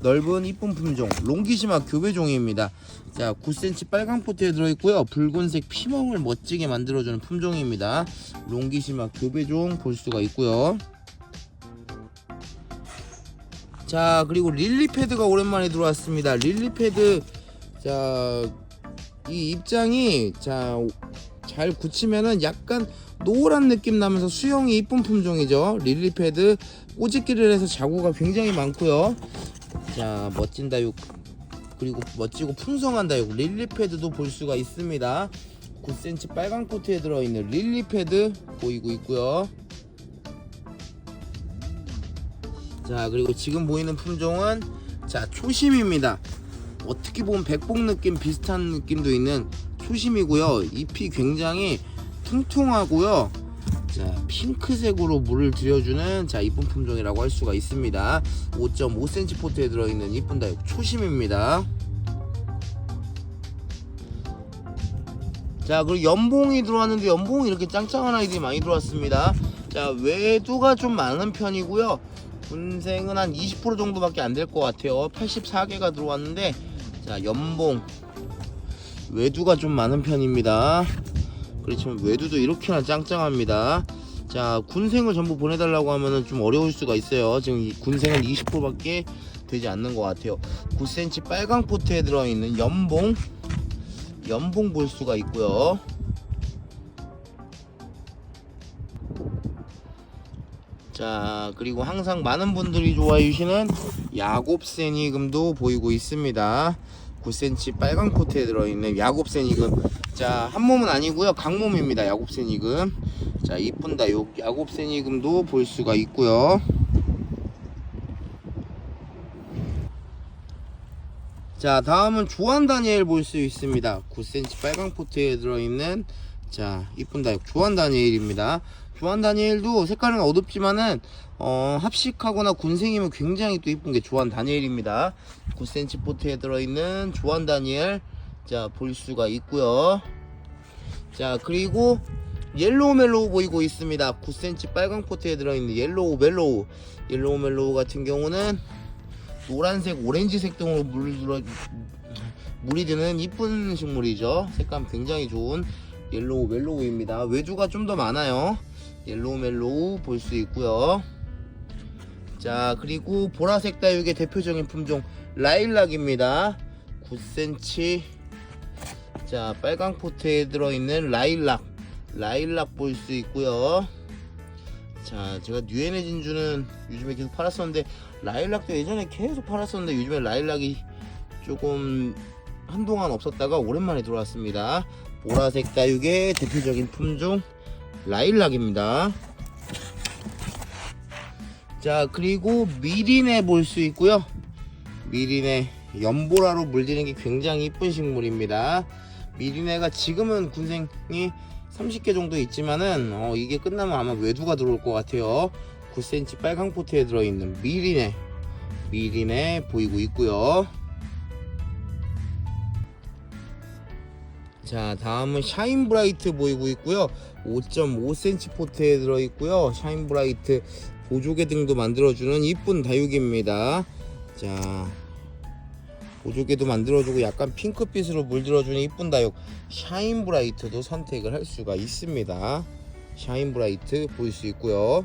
넓은 이쁜 품종 롱기시마 교배종입니다. 자, 9cm 빨강 포트에 들어있고요. 붉은색 피멍을 멋지게 만들어주는 품종입니다. 롱기시마 교배종 볼 수가 있고요. 자, 그리고 릴리패드가 오랜만에 들어왔습니다. 릴리패드, 자, 이 입장이 자, 잘 굳히면은 약간 노란 느낌 나면서 수영이 이쁜 품종이죠. 릴리패드 꼬집기를 해서 자구가 굉장히 많고요. 자, 멋진 다육 그리고 멋지고 풍성한 다육 릴리패드도 볼 수가 있습니다. 9cm 빨강 포트에 들어있는 릴리패드 보이고 있고요. 자, 그리고 지금 보이는 품종은 자, 초심입니다. 어떻게 보면 백봉 느낌 비슷한 느낌도 있는 초심이고요. 잎이 굉장히 퉁퉁하고요. 자, 핑크색으로 물을 들여주는 자, 이쁜 품종이라고 할 수가 있습니다. 5.5cm 포트에 들어있는 이쁜 다육 초심입니다. 자, 그리고 연봉이 들어왔는데 연봉이 이렇게 짱짱한 아이들이 많이 들어왔습니다. 자, 외두가 좀 많은 편이고요. 군생은 한 20% 정도밖에 안 될 것 같아요. 84개가 들어왔는데 자, 연봉 외두가 좀 많은 편입니다. 그렇지만 외두도 이렇게나 짱짱합니다. 자, 군생을 전부 보내달라고 하면은 좀 어려울 수가 있어요. 지금 이 군생은 20%밖에 되지 않는 것 같아요. 9cm 빨강 포트에 들어있는 연봉 볼 수가 있고요. 자, 그리고 항상 많은 분들이 좋아해 주시는 야곱새니금도 보이고 있습니다. 9cm 빨강 포트에 들어있는 야곱새니금. 자, 한 몸은 아니고요, 강몸입니다. 야곱새니금. 자, 이쁜 다육 야곱새니금도 볼 수가 있고요. 자, 다음은 조한 다니엘 볼 수 있습니다. 9cm 빨강 포트에 들어있는, 자, 이쁜 다육 조한 다니엘입니다. 조한 다니엘도 색깔은 어둡지만은 합식하거나 군생이면 굉장히 또 이쁜 게 조한 다니엘입니다. 9cm 포트에 들어있는 조한 다니엘, 자, 볼 수가 있고요. 자, 그리고 옐로우 멜로우 보이고 있습니다. 9cm 빨강 포트에 들어있는 옐로우 멜로우 같은 경우는 노란색, 오렌지색 등으로 물이 드는 이쁜 식물이죠. 색감 굉장히 좋은 옐로우 멜로우입니다. 외주가 좀 더 많아요. 옐로우 멜로우 볼 수 있고요. 자, 그리고 보라색 다육의 대표적인 품종 라일락입니다. 9cm, 자, 빨강 포트에 들어있는 라일락 볼 수 있고요. 자, 제가 뉴엔의 진주는 요즘에 계속 팔았었는데, 라일락도 예전에 계속 팔았었는데 요즘에 라일락이 조금 한동안 없었다가 오랜만에 들어왔습니다. 보라색 다육의 대표적인 품종 라일락입니다. 자, 그리고 미리네 볼 수 있고요. 미리네 연보라로 물드는 게 굉장히 이쁜 식물입니다. 미리네가 지금은 군생이 30개 정도 있지만은 이게 끝나면 아마 외두가 들어올 것 같아요. 9cm 빨강 포트에 들어있는 미리네 보이고 있고요. 자, 다음은 샤인브라이트 보이고 있고요. 5.5cm 포트에 들어있고요. 샤인브라이트 보조개 등도 만들어주는 이쁜 다육입니다. 자, 보조개도 만들어주고 약간 핑크빛으로 물들어주는 이쁜 다육 샤인브라이트도 선택을 할 수가 있습니다. 샤인브라이트 보일 수 있고요.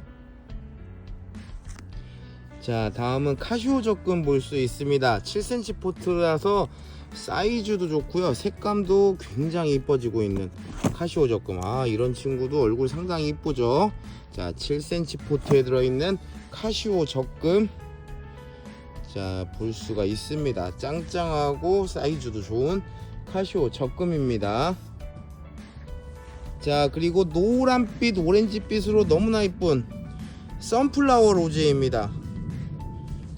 자, 다음은 카시오 적금 볼 수 있습니다. 7cm 포트라서 사이즈도 좋고요, 색감도 굉장히 이뻐지고 있는 카시오 적금. 아, 이런 친구도 얼굴 상당히 이쁘죠. 자, 7cm 포트에 들어있는 카시오 적금, 자, 볼 수가 있습니다. 짱짱하고 사이즈도 좋은 카시오 적금입니다. 자, 그리고 노란빛 오렌지빛으로 너무나 이쁜 선플라워 로즈입니다.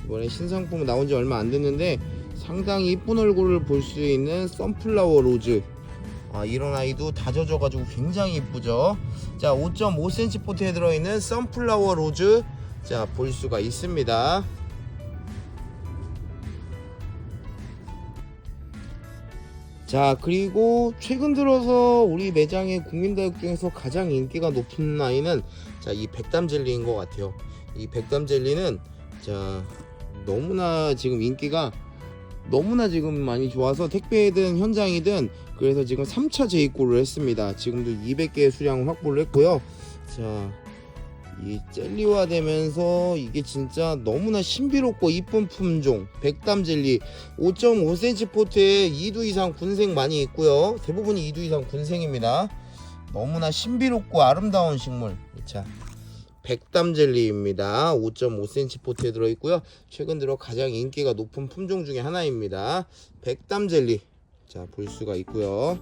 이번에 신상품 나온 지 얼마 안 됐는데 상당히 이쁜 얼굴을 볼 수 있는 선플라워 로즈. 아, 이런 아이도 다져져 가지고 굉장히 이쁘죠. 자, 5.5cm 포트에 들어있는 선플라워 로즈, 자, 볼 수가 있습니다. 자, 그리고 최근 들어서 우리 매장의 국민다육 중에서 가장 인기가 높은 아이는, 자, 이 백담 젤리인 것 같아요. 이 백담 젤리는, 자, 너무나 지금 인기가 너무나 지금 많이 좋아서 택배든 현장이든 그래서 지금 3차 재입고를 했습니다. 지금도 200개의 수량 확보를 했고요. 자, 이 젤리화 되면서 이게 진짜 너무나 신비롭고 이쁜 품종 백담 젤리. 5.5cm 포트에 2두 이상 군생 많이 있고요. 대부분이 2두 이상 군생입니다. 너무나 신비롭고 아름다운 식물. 자, 백담 젤리입니다. 5.5cm 포트에 들어있고요. 최근 들어 가장 인기가 높은 품종 중에 하나입니다. 백담 젤리, 자, 볼 수가 있고요.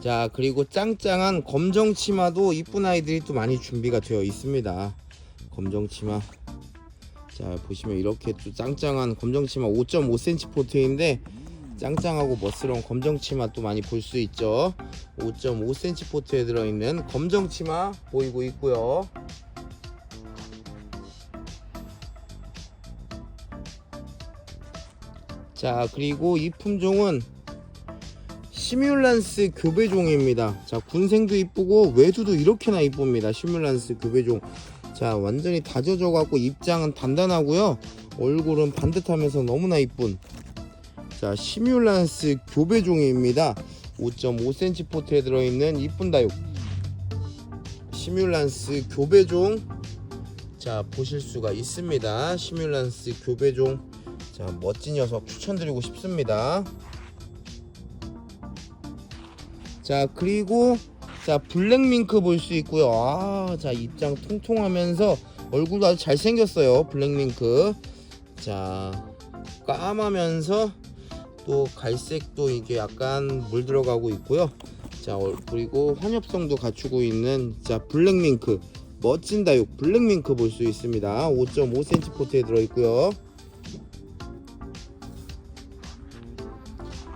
자, 그리고 짱짱한 검정 치마도 이쁜 아이들이 또 많이 준비가 되어 있습니다. 검정 치마, 자, 보시면 이렇게 또 짱짱한 검정 치마 5.5cm 포트인데 짱짱하고 멋스러운 검정 치마 또 많이 볼 수 있죠. 5.5cm 포트에 들어있는 검정 치마 보이고 있고요. 자, 그리고 이 품종은 시뮬란스 교배종입니다. 자, 군생도 이쁘고 외두도 이렇게나 이쁩니다. 시뮬란스 교배종. 자, 완전히 다져져 갖고 입장은 단단하고요, 얼굴은 반듯하면서 너무나 이쁜, 자, 시뮬란스 교배종입니다. 5.5cm 포트에 들어있는 이쁜 다육 시뮬란스 교배종. 자 보실 수가 있습니다. 시뮬란스 교배종, 자 멋진 녀석 추천드리고 싶습니다. 자 그리고 자 블랙밍크 볼 수 있고요. 자 입장 통통하면서 얼굴도 아주 잘생겼어요. 블랙밍크. 자 까마면서 또 갈색도 이게 약간 물 들어가고 있고요. 자 그리고 환엽성도 갖추고 있는 자 블랙밍크, 멋진 다육 블랙밍크 볼 수 있습니다. 5.5cm 포트에 들어있고요.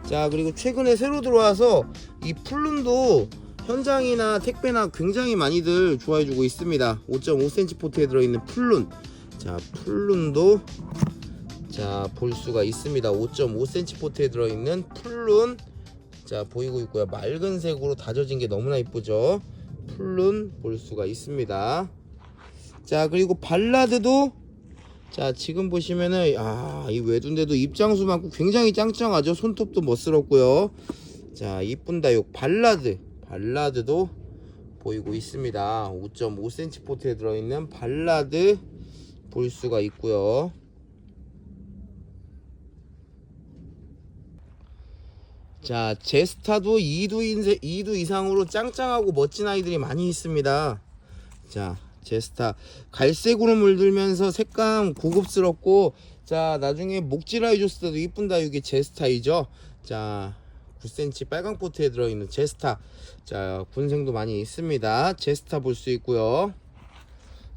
자 그리고 최근에 새로 들어와서 이 풀룬도 현장이나 택배나 굉장히 많이들 좋아해주고 있습니다. 5.5cm 포트에 들어있는 풀룬, 자 풀룬도 자 볼 수가 있습니다. 5.5cm 포트에 들어있는 풀룬, 자 보이고 있고요. 맑은 색으로 다져진 게 너무나 이쁘죠. 풀룬 볼 수가 있습니다. 자 그리고 발라드도 자 지금 보시면은 이 외둔데도 입장수 많고 굉장히 짱짱하죠. 손톱도 멋스럽고요. 자 이쁜 다육 발라드도 보이고 있습니다. 5.5cm 포트에 들어있는 발라드 볼 수가 있고요. 자 제스타도 2두 이상으로 짱짱하고 멋진 아이들이 많이 있습니다. 자 제스타 갈색으로 물들면서 색감 고급스럽고, 자 나중에 목질아 해줬을 때도 이쁜 다육이 제스타이죠. 자 9cm 빨강 포트에 들어있는 제스타, 자 군생도 많이 있습니다. 제스타 볼 수 있고요.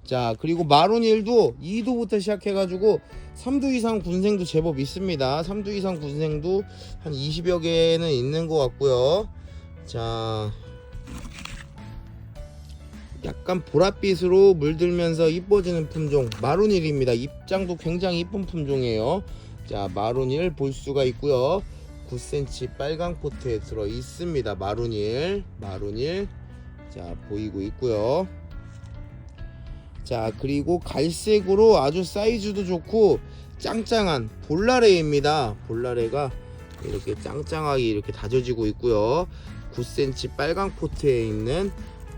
자 그리고 마론일도 2두부터 시작해가지고 3두 이상 군생도 제법 있습니다. 3두 이상 군생도 한 20여 개는 있는 것 같고요. 자 약간 보랏빛으로 물들면서 이뻐지는 품종 마론일입니다. 입장도 굉장히 이쁜 품종이에요. 자 마론일 볼 수가 있고요. 9cm 빨강 포트에 들어 있습니다. 마론일 자 보이고 있고요. 자 그리고 갈색으로 아주 사이즈도 좋고 짱짱한 볼라레입니다. 볼라레가 이렇게 짱짱하게 이렇게 다져지고 있고요. 9cm 빨강 포트에 있는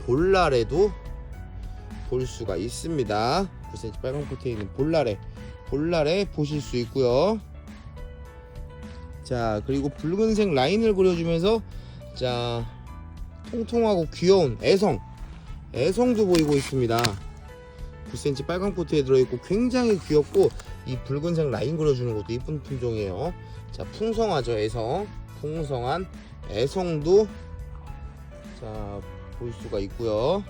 볼라레도 볼 수가 있습니다. 9cm 빨강 포트에 있는 볼라레 보실 수 있고요. 자 그리고 붉은색 라인을 그려주면서 자 통통하고 귀여운 애성도 보이고 있습니다. 9cm 빨강 포트에 들어있고 굉장히 귀엽고 이 붉은색 라인 그려주는 것도 이쁜 품종이에요. 자 풍성하죠. 풍성한 애성도 자 볼 수가 있고요.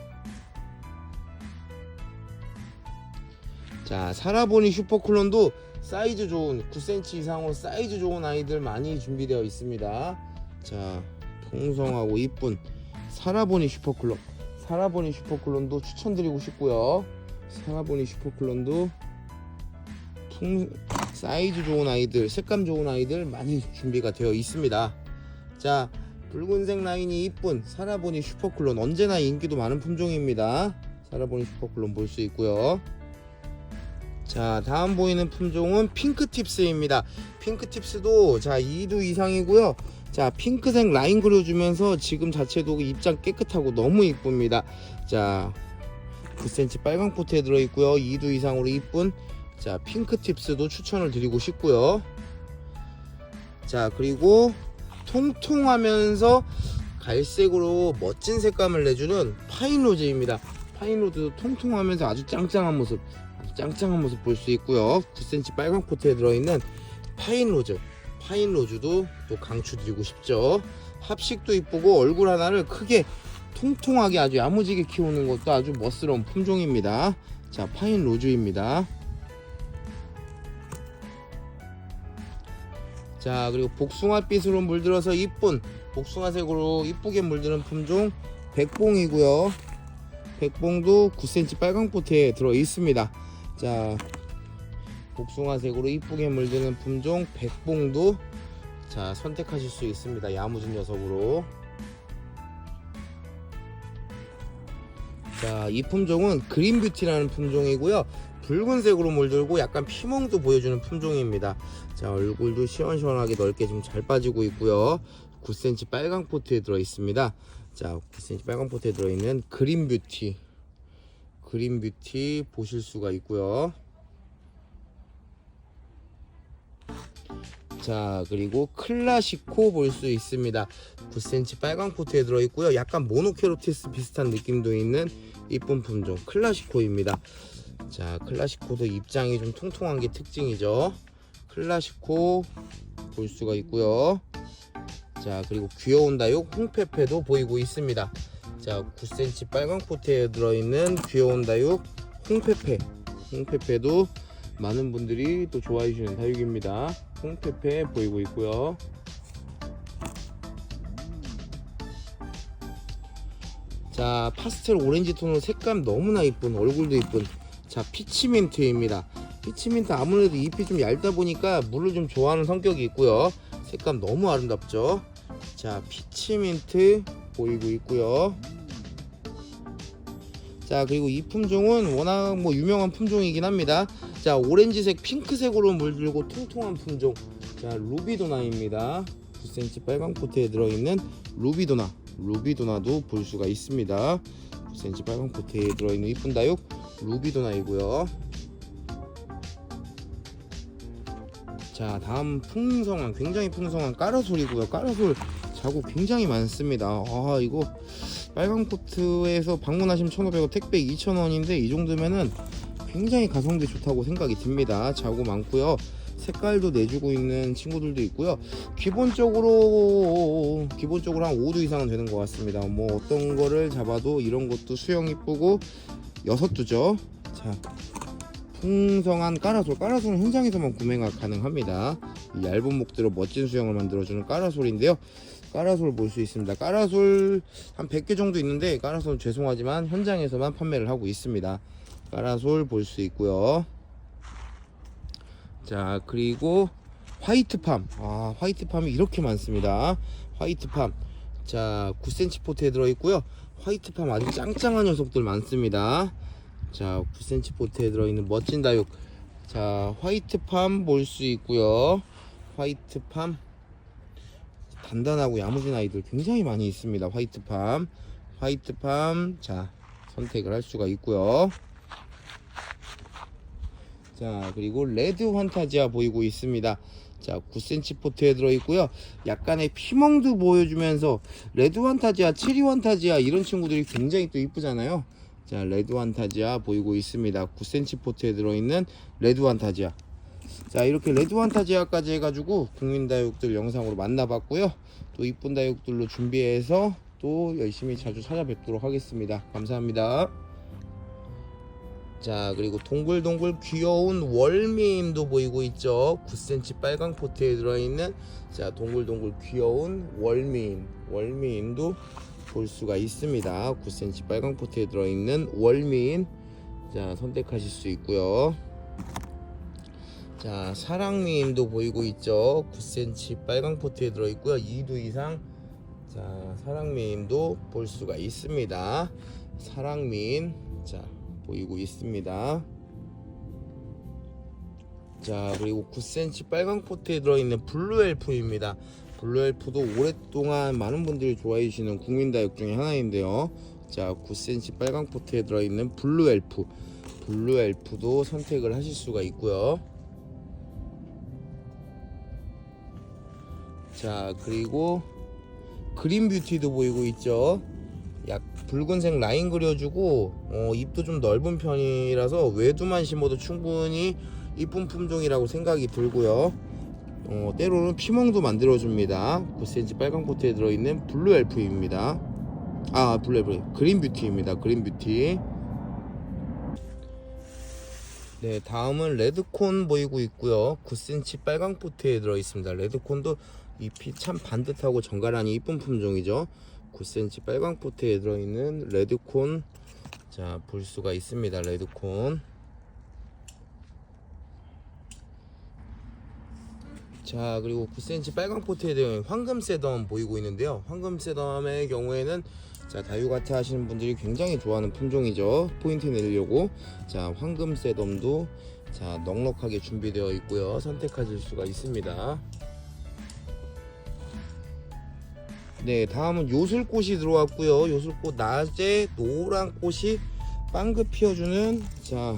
자 사라보니 슈퍼클론도 사이즈 좋은 9cm 이상으로 사이즈 좋은 아이들 많이 준비되어 있습니다. 자 풍성하고 이쁜 사라보니 슈퍼클론도 추천드리고 싶고요. 사라보니 슈퍼클론도 사이즈 좋은 아이들, 색감 좋은 아이들 많이 준비가 되어 있습니다. 자 붉은색 라인이 이쁜 사라보니 슈퍼클론, 언제나 인기도 많은 품종입니다. 사라보니 슈퍼클론 볼 수 있고요. 자 다음 보이는 품종은 핑크팁스입니다. 핑크팁스도 자 2두 이상이고요. 자 핑크색 라인 그려주면서 지금 자체도 입장 깨끗하고 너무 이쁩니다. 자 9cm 빨강 포트에 들어있고요. 2두 이상으로 이쁜 자 핑크팁스도 추천을 드리고 싶고요. 자 그리고 통통하면서 갈색으로 멋진 색감을 내주는 파인로즈입니다. 파인로즈도 통통하면서 아주 짱짱한 모습 볼 수 있고요. 9cm 빨강 포트에 들어있는 파인로즈도 또 강추드리고 싶죠. 합식도 이쁘고 얼굴 하나를 크게 통통하게 아주 야무지게 키우는 것도 아주 멋스러운 품종입니다. 자 파인로즈입니다. 자 그리고 복숭아빛으로 물들어서 이쁜 복숭아색으로 이쁘게 물드는 품종 백봉이고요. 백봉도 9cm 빨강 포트에 들어 있습니다. 자 복숭아색으로 이쁘게 물드는 품종 백봉도 자 선택하실 수 있습니다. 야무진 녀석으로. 자 이 품종은 그린뷰티라는 품종이고요. 붉은색으로 물들고 약간 피멍도 보여주는 품종입니다. 자 얼굴도 시원시원하게 넓게 좀 잘 빠지고 있고요. 9cm 빨강 포트에 들어 있습니다. 자 9cm 빨강 포트에 들어있는 그린뷰티 그린 뷰티 보실 수가 있고요. 자, 그리고 클라시코 볼 수 있습니다. 9cm 빨강 포트에 들어있고요. 약간 모노케로티스 비슷한 느낌도 있는 이쁜 품종 클라시코입니다. 자, 클라시코도 입장이 좀 통통한 게 특징이죠. 클라시코 볼 수가 있고요. 자, 그리고 귀여운 다육 홍페페도 보이고 있습니다. 자, 9cm 빨강 포트에 들어있는 귀여운 다육 홍페페도 많은 분들이 또 좋아해 주시는 다육입니다. 홍페페 보이고 있고요. 자, 파스텔 오렌지 톤으로 색감 너무나 이쁜, 얼굴도 이쁜, 자, 피치민트입니다. 피치민트 아무래도 잎이 좀 얇다 보니까 물을 좀 좋아하는 성격이 있고요. 색감 너무 아름답죠. 자, 피치민트 보이고 있고요. 자, 그리고 이 품종은 워낙 유명한 품종이긴 합니다. 자, 오렌지색 핑크색으로 물들고 통통한 품종, 자, 루비도나입니다. 9cm 빨강 포트에 들어있는 루비도나도 볼 수가 있습니다. 9cm 빨강 포트에 들어있는 이쁜 다육 루비도나이고요. 자, 다음 굉장히 풍성한 까라솔이고요. 까라솔 자국 굉장히 많습니다. 아, 이거 빨강 포트에서 방문하시면 1,500원, 택배 2,000원인데 이 정도면은 굉장히 가성비 좋다고 생각이 듭니다. 자국 많고요. 색깔도 내주고 있는 친구들도 있고요. 기본적으로 한 5두 이상은 되는 것 같습니다. 어떤 거를 잡아도 이런 것도 수영 이쁘고 6두죠. 자, 풍성한 까라솔은 현장에서만 구매가 가능합니다. 이 얇은 목대로 멋진 수영을 만들어주는 까라솔인데요. 까라솔 볼 수 있습니다. 까라솔 한 100개 정도 있는데 까라솔 죄송하지만 현장에서만 판매를 하고 있습니다. 까라솔 볼 수 있고요. 자, 그리고 화이트팜. 화이트팜이 이렇게 많습니다. 화이트팜. 자, 9cm 포트에 들어있고요. 화이트팜 아주 짱짱한 녀석들 많습니다. 자, 9cm 포트에 들어있는 멋진 다육. 자, 화이트팜 볼 수 있고요. 화이트팜 단단하고 야무진 아이들 굉장히 많이 있습니다. 화이트팜. 자, 선택을 할 수가 있고요. 자, 그리고 레드 환타지아 보이고 있습니다. 자, 9cm 포트에 들어있고요. 약간의 피멍도 보여주면서 레드 환타지아, 체리 환타지아 이런 친구들이 굉장히 또 이쁘잖아요. 자, 레드 환타지아 보이고 있습니다. 9cm 포트에 들어있는 레드 환타지아. 자, 이렇게 레드 환타지아까지 해가지고 국민다육들 영상으로 만나봤고요. 또 이쁜 다육들로 준비해서 또 열심히 자주 찾아뵙도록 하겠습니다. 감사합니다. 자, 그리고 동글동글 귀여운 월미임도 보이고 있죠. 9cm 빨강 포트에 들어있는, 자, 동글동글 귀여운 월미임도 볼 수가 있습니다. 9cm 빨강 포트에 들어있는 월미임, 자, 선택하실 수 있고요. 자, 사랑미임도 보이고 있죠. 9cm 빨강 포트에 들어있고요. 2두 이상, 자, 사랑미임도 볼 수가 있습니다. 사랑미임, 자, 보이고 있습니다. 자, 그리고 9cm 빨강 포트에 들어있는 블루엘프입니다. 블루엘프도 오랫동안 많은 분들이 좋아해 주시는 국민다육 중에 하나인데요. 자, 9cm 빨강 포트에 들어있는 블루엘프도 선택을 하실 수가 있고요. 자, 그리고 그린 뷰티도 보이고 있죠. 약 붉은색 라인 그려주고 잎도 좀 넓은 편이라서 외두만 심어도 충분히 이쁜 품종이라고 생각이 들고요. 때로는 피멍도 만들어줍니다. 9cm 빨강 포트에 들어있는 블루엘프입니다. 그린 뷰티입니다. 그린 뷰티. 네, 다음은 레드콘 보이고 있고요. 9cm 빨강 포트에 들어있습니다. 레드콘도 잎이 참 반듯하고 정갈하니 이쁜 품종이죠. 9cm 빨강 포트에 들어있는 레드콘, 자, 볼 수가 있습니다. 레드콘. 자, 그리고 9cm 빨강 포트에 들어있는 황금새덤 보이고 있는데요. 황금새덤의 경우에는, 자, 다육아트 하시는 분들이 굉장히 좋아하는 품종이죠. 포인트 내려고. 자, 황금새덤도, 자, 넉넉하게 준비되어 있고요. 선택하실 수가 있습니다. 네, 다음은 요술꽃이 들어왔고요. 요술꽃 낮에 노란 꽃이 빵긋 피워주는 자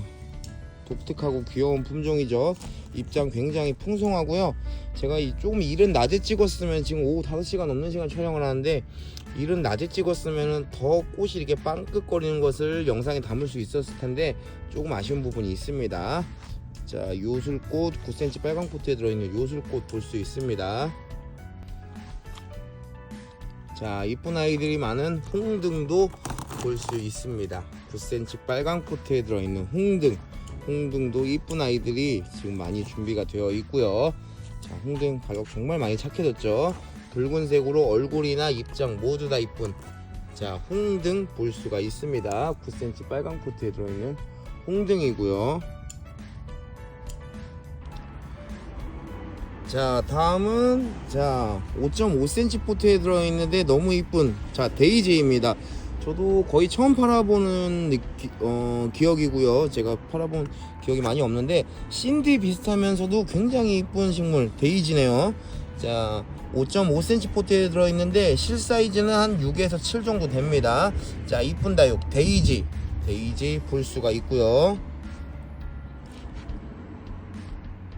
독특하고 귀여운 품종이죠. 입장 굉장히 풍성하고요. 제가 조금 일은 낮에 찍었으면 지금 오후 5시간 넘는 시간 촬영을 하는데 일은 낮에 찍었으면 더 꽃이 이렇게 빵긋거리는 것을 영상에 담을 수 있었을 텐데 조금 아쉬운 부분이 있습니다. 자, 요술꽃 9cm 빨강 포트에 들어있는 요술꽃 볼 수 있습니다. 자, 이쁜 아이들이 많은 홍등도 볼 수 있습니다. 9cm 빨강 포트에 들어있는 홍등도 이쁜 아이들이 지금 많이 준비가 되어 있고요. 자, 홍등 가격 정말 많이 착해졌죠. 붉은색으로 얼굴이나 입장 모두 다 이쁜 자 홍등 볼 수가 있습니다. 9cm 빨강 포트에 들어있는 홍등이고요. 자, 다음은 자 5.5cm 포트에 들어있는데 너무 이쁜 자 데이지입니다. 저도 거의 처음 팔아보는 기억이고요. 제가 팔아본 기억이 많이 없는데 신디 비슷하면서도 굉장히 이쁜 식물 데이지네요. 자 5.5cm 포트에 들어있는데 실 사이즈는 한 6에서 7 정도 됩니다. 자 이쁜 다육 데이지 볼 수가 있고요.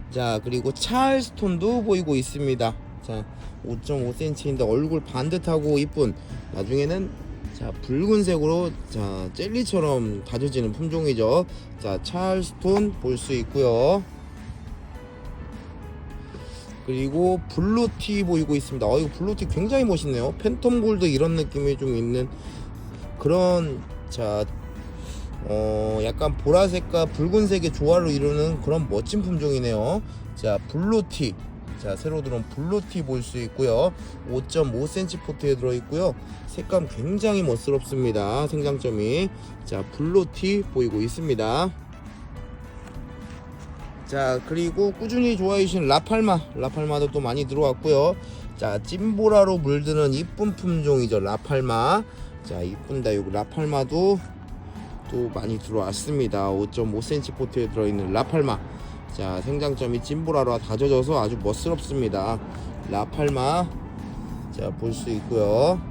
자 그리고 찰스톤도 보이고 있습니다. 자 5.5cm인데 얼굴 반듯하고 이쁜 나중에는 자 붉은색으로 자 젤리처럼 다져지는 품종이죠. 자 찰스톤 볼 수 있고요. 그리고 블루티 보이고 있습니다. 이거 블루티 굉장히 멋있네요. 팬텀 골드 이런 느낌이 좀 있는 그런 자 약간 보라색과 붉은색의 조화를 이루는 그런 멋진 품종이네요. 자 블루티 자 새로 들어온 블루티 볼 수 있고요. 5.5cm 포트에 들어있고요. 색감 굉장히 멋스럽습니다. 생장점이 자 블루티 보이고 있습니다. 자 그리고 꾸준히 좋아해 주신 라팔마도 또 많이 들어왔고요. 자 찐보라로 물드는 이쁜 품종이죠. 라팔마 자 이쁜 다육 라팔마도 또 많이 들어왔습니다. 5.5cm 포트에 들어있는 라팔마 자 생장점이 찐보라로 다져져서 아주 멋스럽습니다. 라팔마 자 볼 수 있고요.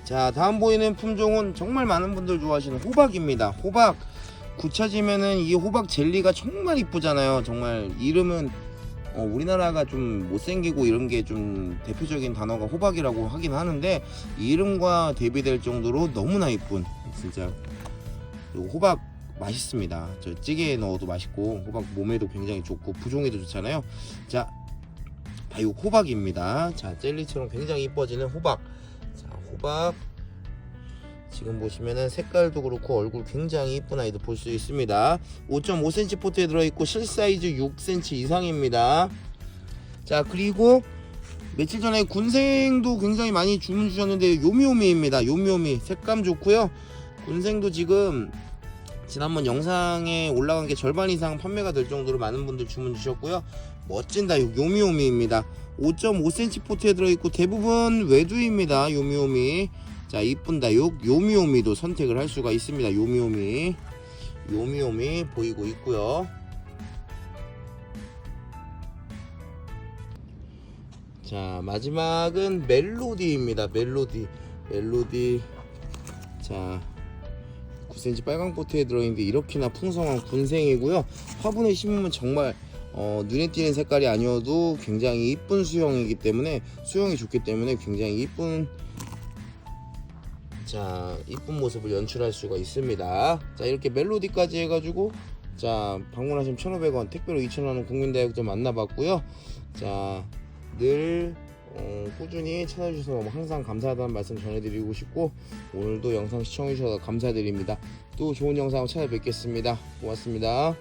자 다음 보이는 품종은 정말 많은 분들 좋아하시는 호박입니다. 호박 굳혀지면은 이 호박 젤리가 정말 이쁘잖아요. 정말 이름은 우리나라가 좀 못생기고 이런 게 좀 대표적인 단어가 호박이라고 하긴 하는데 이름과 대비될 정도로 너무나 이쁜 진짜 호박 맛있습니다. 저 찌개에 넣어도 맛있고 호박 몸에도 굉장히 좋고 부종에도 좋잖아요. 자 다육 호박입니다. 자 젤리처럼 굉장히 이뻐지는 호박 자 호박 지금 보시면은 색깔도 그렇고 얼굴 굉장히 이쁜 아이도 볼 수 있습니다. 5.5cm 포트에 들어있고 실 사이즈 6cm 이상입니다. 자 그리고 며칠 전에 군생도 굉장히 많이 주문 주셨는데 요미요미입니다. 요미요미 색감 좋고요. 군생도 지금 지난번 영상에 올라간 게 절반 이상 판매가 될 정도로 많은 분들 주문 주셨고요. 멋진 다육 요미요미입니다. 5.5cm 포트에 들어있고 대부분 외두입니다. 요미요미 자 이쁜 다육 요미요미도 선택을 할 수가 있습니다. 요미요미 보이고 있고요. 자 마지막은 멜로디입니다. 멜로디 자 9cm 빨강 포트에 들어있는데 이렇게나 풍성한 군생이고요. 화분에 심으면 정말 눈에 띄는 색깔이 아니어도 굉장히 이쁜 수영이 좋기 때문에 굉장히 이쁜 자 이쁜 모습을 연출할 수가 있습니다. 자 이렇게 멜로디까지 해가지고 자 방문하시면 1,500원 택배로 2,000원 국민다육점 만나봤고요. 자 늘 꾸준히 찾아주셔서 너무 항상 감사하다는 말씀 전해드리고 싶고 오늘도 영상 시청해주셔서 감사드립니다. 또 좋은 영상으로 찾아뵙겠습니다. 고맙습니다.